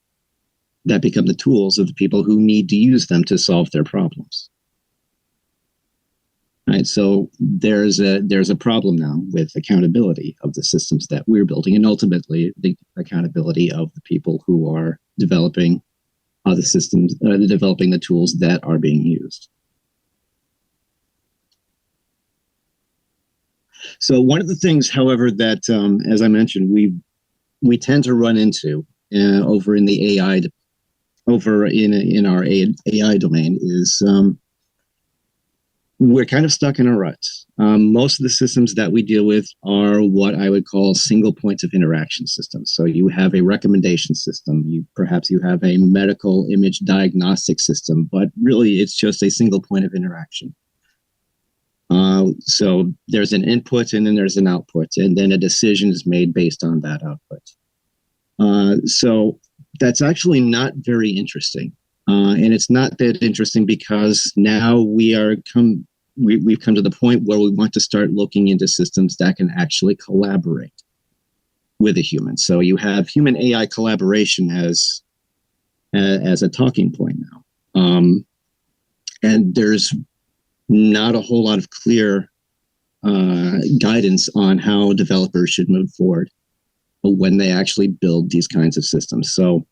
become the tools of the people who need to use them to solve their problems. All right. So there's a problem now with accountability of the systems that we're building, and ultimately the accountability of the people who are developing the systems, developing the tools that are being used. So one of the things, however, that, as I mentioned, we tend to run into over in the AI, in our AI domain is we're kind of stuck in a rut. Most of the systems that we deal with are what I would call single points of interaction systems. So you have a recommendation system, perhaps you have a medical image diagnostic system, but really it's just a single point of interaction. So there's an input and then there's an output, and then a decision is made based on that output. So that's actually not very interesting. And it's not that interesting because now we've come to the point where we want to start looking into systems that can actually collaborate with a human. So you have human AI collaboration as a talking point now. And there's not a whole lot of clear guidance on how developers should move forward when they actually build these kinds of systems. So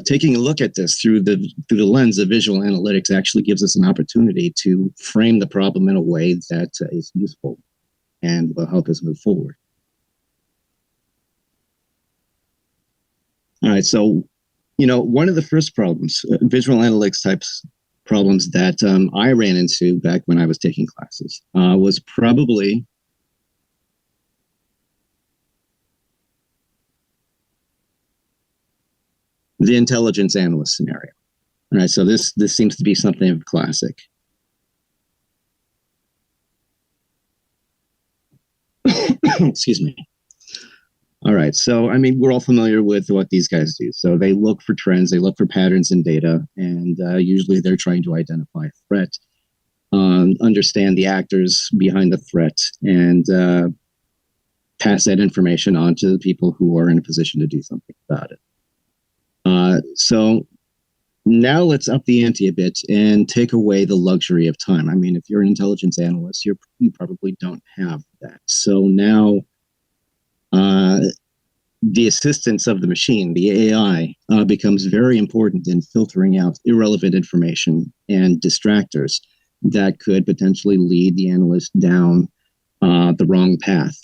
taking a look at this through the lens of visual analytics actually gives us an opportunity to frame the problem in a way that is useful and will help us move forward. All right, so one of the first problems, visual analytics types problems that I ran into back when I was taking classes was probably the intelligence analyst scenario. All right, so this seems to be something of a classic. Excuse me. All right, so we're all familiar with what these guys do. So they look for trends, they look for patterns in data, and usually they're trying to identify a threat, understand the actors behind the threat, and pass that information on to the people who are in a position to do something about it. So now let's up the ante a bit and take away the luxury of time. If you're an intelligence analyst, you probably don't have that. So now the assistance of the machine, the AI, becomes very important in filtering out irrelevant information and distractors that could potentially lead the analyst down the wrong path.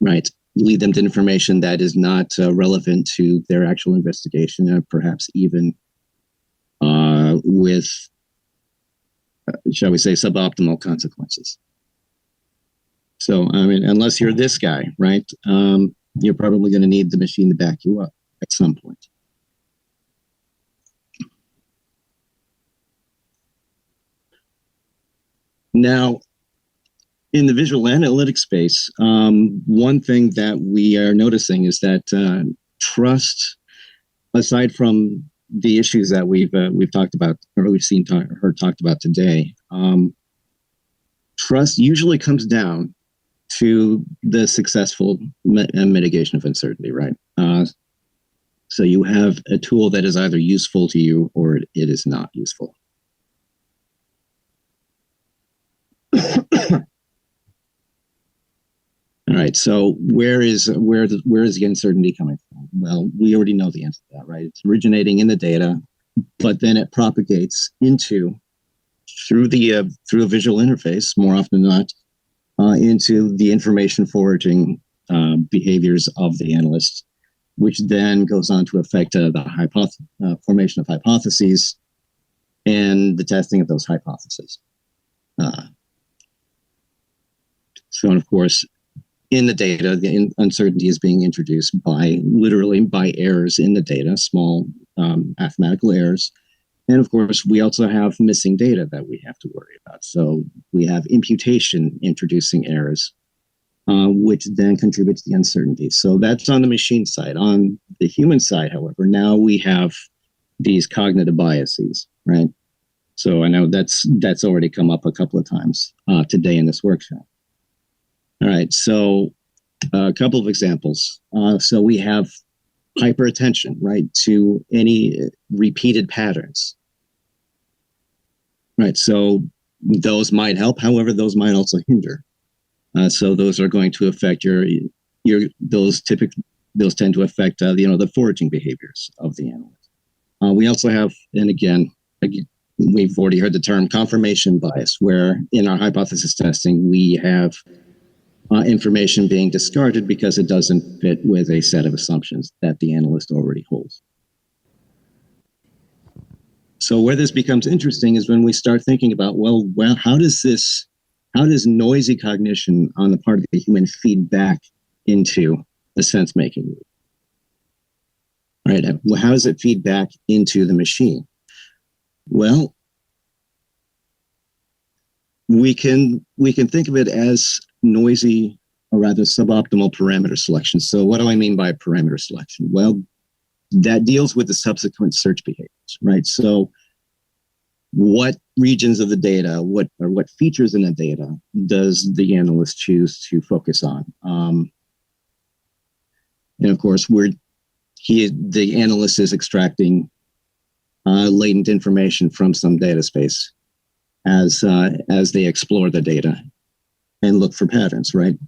Right. Lead them to information that is not relevant to their actual investigation, and perhaps even with, shall we say, suboptimal consequences. So, unless you're this guy, right, you're probably going to need the machine to back you up at some point. Now, in the visual analytics space, one thing that we are noticing is that trust, aside from the issues that we've talked about, or we've heard talked about today, trust usually comes down to the successful mitigation of uncertainty, right? So you have a tool that is either useful to you or it is not useful. All right, so where is the uncertainty coming from? Well, we already know the answer to that, right? It's originating in the data, but then it propagates through a visual interface, more often than not, into the information foraging behaviors of the analyst, which then goes on to affect the formation of hypotheses and the testing of those hypotheses. So, of course, in the data, the uncertainty is being introduced literally by errors in the data, small mathematical errors. And of course, we also have missing data that we have to worry about. So we have imputation introducing errors, which then contributes to the uncertainty. So that's on the machine side. On the human side, however, now we have these cognitive biases, right? So I know that's already come up a couple of times today in this workshop. All right, so a couple of examples. So we have hyperattention, right, to any repeated patterns. Right, so those might help, however, those might also hinder. So those are going to affect those tend to affect the foraging behaviors of the analyst. We also have, and again, we've already heard the term confirmation bias, where in our hypothesis testing we have information being discarded because it doesn't fit with a set of assumptions that the analyst already holds. So where this becomes interesting is when we start thinking about, well, how does noisy cognition on the part of the human feed back into the sense-making loop? Right? Well, how does it feed back into the machine? Well, we can think of it as noisy, or rather suboptimal parameter selection. So what do I mean by parameter selection? Well, that deals with the subsequent search behaviors, right? So what regions of the data, what features in the data does the analyst choose to focus on? And of course, the analyst is extracting latent information from some data space as they explore the data and look for patterns, right?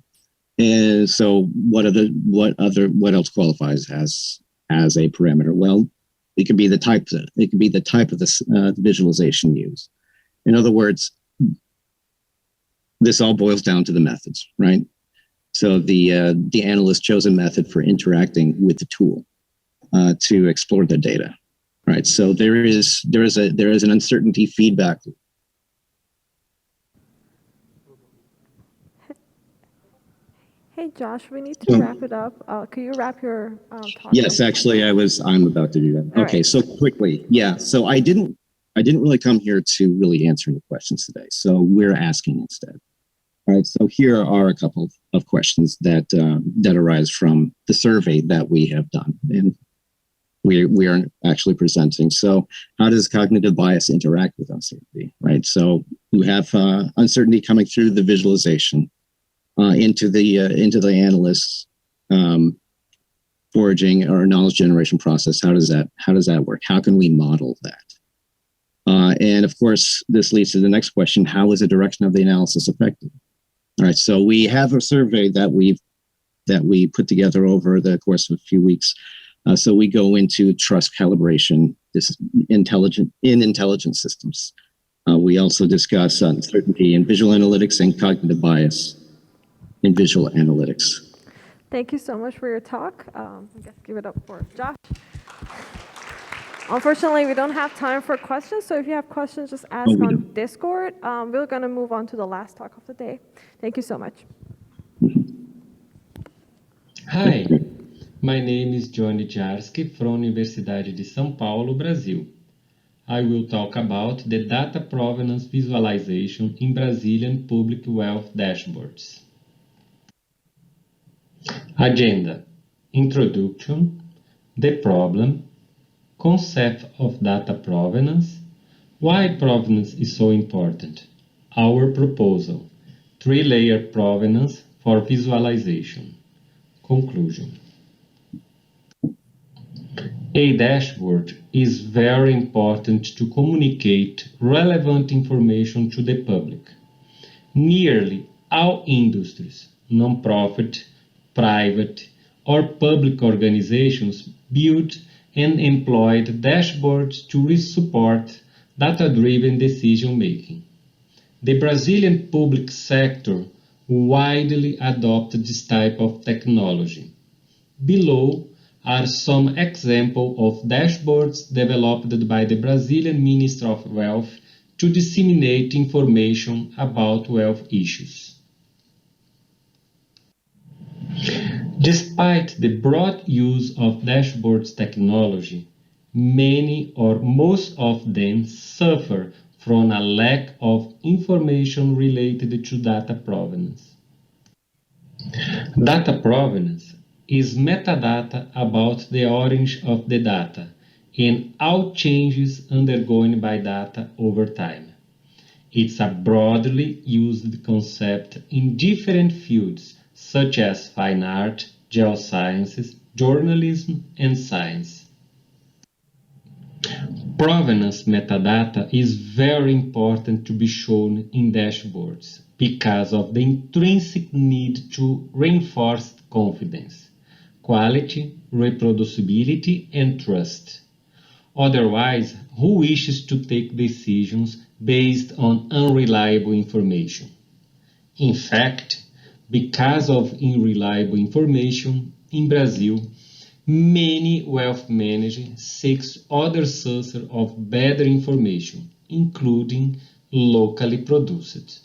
And so what else qualifies as a parameter? Well, it could be the type of the visualization used. In other words, this all boils down to the methods, right? So the analyst chose a method for interacting with the tool to explore the data, right? So there is an uncertainty feedback. Hey, Josh, we need to wrap it up. Could you wrap your talk Yes, up? actually, I'm about to do that. All Okay, right. so quickly, yeah. So I didn't really come here to really answer any questions today. So we're asking instead. All right. So here are a couple of questions that arise from the survey that we have done, and we are actually presenting. So how does cognitive bias interact with uncertainty? Right. So you have uncertainty coming through the visualization. Into the analyst's foraging or knowledge generation process. How does that work? How can we model that? And of course, this leads to the next question: how is the direction of the analysis affected? All right, so we have a survey that we put together over the course of a few weeks. So we go into trust calibration, this intelligent systems. We also discuss uncertainty in visual analytics and cognitive bias in visual analytics. Thank you so much for your talk. I guess give it up for Josh. Unfortunately, we don't have time for questions, so if you have questions, just ask on Discord. We're going to move on to the last talk of the day. Thank you so much. Hi, my name is Johnny Jarski from Universidade de São Paulo, Brazil. I will talk about the data provenance visualization in Brazilian public wealth dashboards. Agenda: Introduction, the problem, concept of data provenance, why provenance is so important, our proposal, 3-layer provenance for visualization, conclusion. A dashboard is very important to communicate relevant information to the public. Nearly all industries, non-profit, private, or public organizations build and employed dashboards to support data-driven decision-making. The Brazilian public sector widely adopted this type of technology. Below are some examples of dashboards developed by the Brazilian Ministry of Wealth to disseminate information about wealth issues. Despite the broad use of dashboards technology, many or most of them suffer from a lack of information related to data provenance. Data provenance is metadata about the origin of the data and all changes undergone by data over time. It's a broadly used concept in different fields such as fine art, geosciences, journalism, and science. Provenance metadata is very important to be shown in dashboards because of the intrinsic need to reinforce confidence, quality, reproducibility, and trust. Otherwise, who wishes to take decisions based on unreliable information? In fact, because of unreliable information, in Brazil, many wealth managers seek other sources of better information, including locally produced.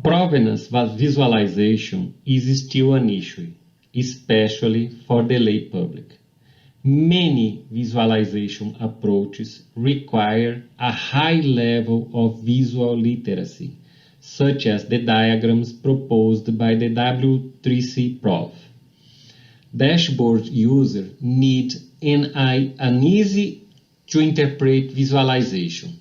Provenance visualization is still an issue, especially for the lay public. Many visualization approaches require a high level of visual literacy, such as the diagrams proposed by the W3C Prof. dashboard users need an easy to interpret visualization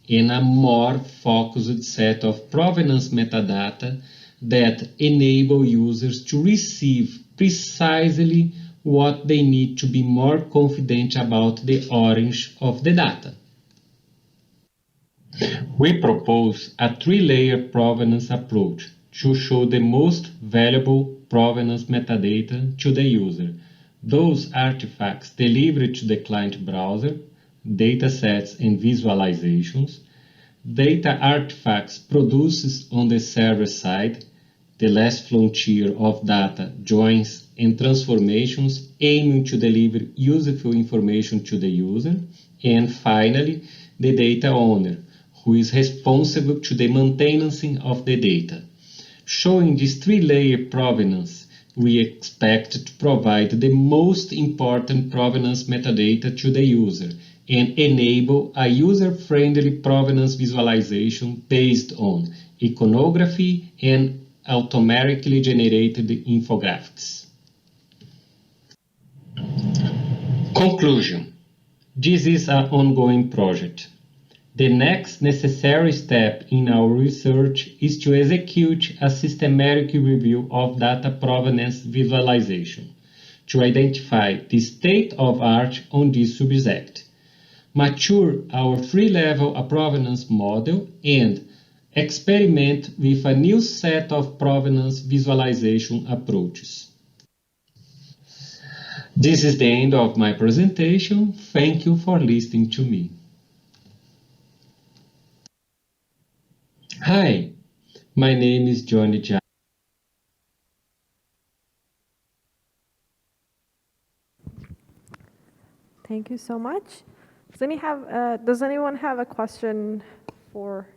and a more focused set of provenance metadata that enable users to receive precisely what they need to be more confident about the origin of the data. We propose a three-layer provenance approach to show the most valuable provenance metadata to the user. Those artifacts delivered to the client browser, datasets and visualizations, data artifacts produced on the server side, the last frontier of data joins and transformations aiming to deliver useful information to the user, and finally, the data owner, who is responsible to the maintenance of the data. Showing this three-layer provenance, we expect to provide the most important provenance metadata to the user and enable a user-friendly provenance visualization based on iconography and automatically generated infographics. Conclusion. This is an ongoing project. The next necessary step in our research is to execute a systematic review of data provenance visualization to identify the state of art on this subject, mature our three-level provenance model, and experiment with a new set of provenance visualization approaches. This is the end of my presentation. Thank you for listening to me. Hi, my name is Johnny Jack. Thank you so much. Does anyone have a question for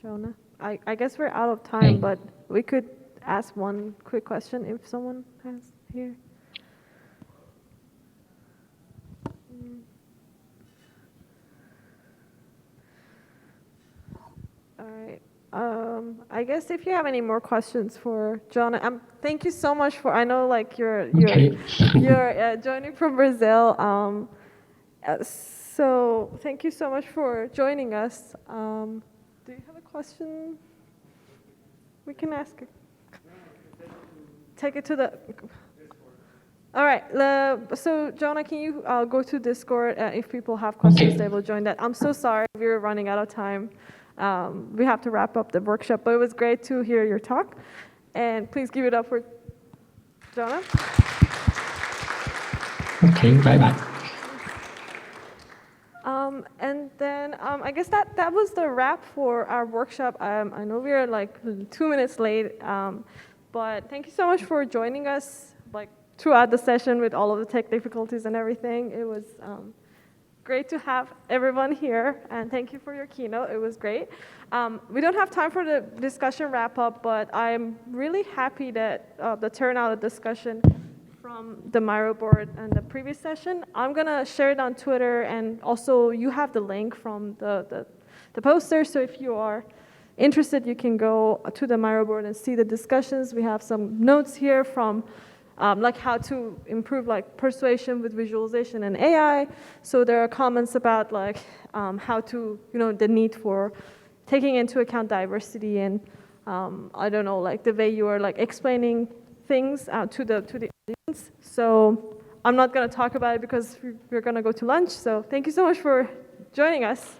Jonah? I guess we're out of time, but we could ask one quick question if someone has here. All right. I guess if you have any more questions for Jonah, thank you so much for. I know like you're joining from Brazil. So thank you so much for joining us. Do you have a question? We can ask it. Take it to the. All right. So Jonah, can you go to Discord? If people have questions, they will join that. I'm so sorry we're running out of time. We have to wrap up the workshop, but it was great to hear your talk. And please give it up for Jonah. Okay, bye-bye. And then I guess that was the wrap for our workshop. I know we are like 2 minutes late, but thank you so much for joining us like throughout the session with all of the tech difficulties and everything. It was great to have everyone here, and thank you for your keynote. It was great. We don't have time for the discussion wrap up, but I'm really happy that the turnout of discussion from the Miro board and the previous session. I'm gonna share it on Twitter, and also you have the link from the poster, so if you are interested, you can go to the Miro board and see the discussions. We have some notes here from like how to improve like persuasion with visualization and AI. So there are comments about like how to, the need for taking into account diversity and I don't know, like the way you are like explaining things to the audience. So I'm not gonna talk about it because we're gonna go to lunch. So thank you so much for joining us.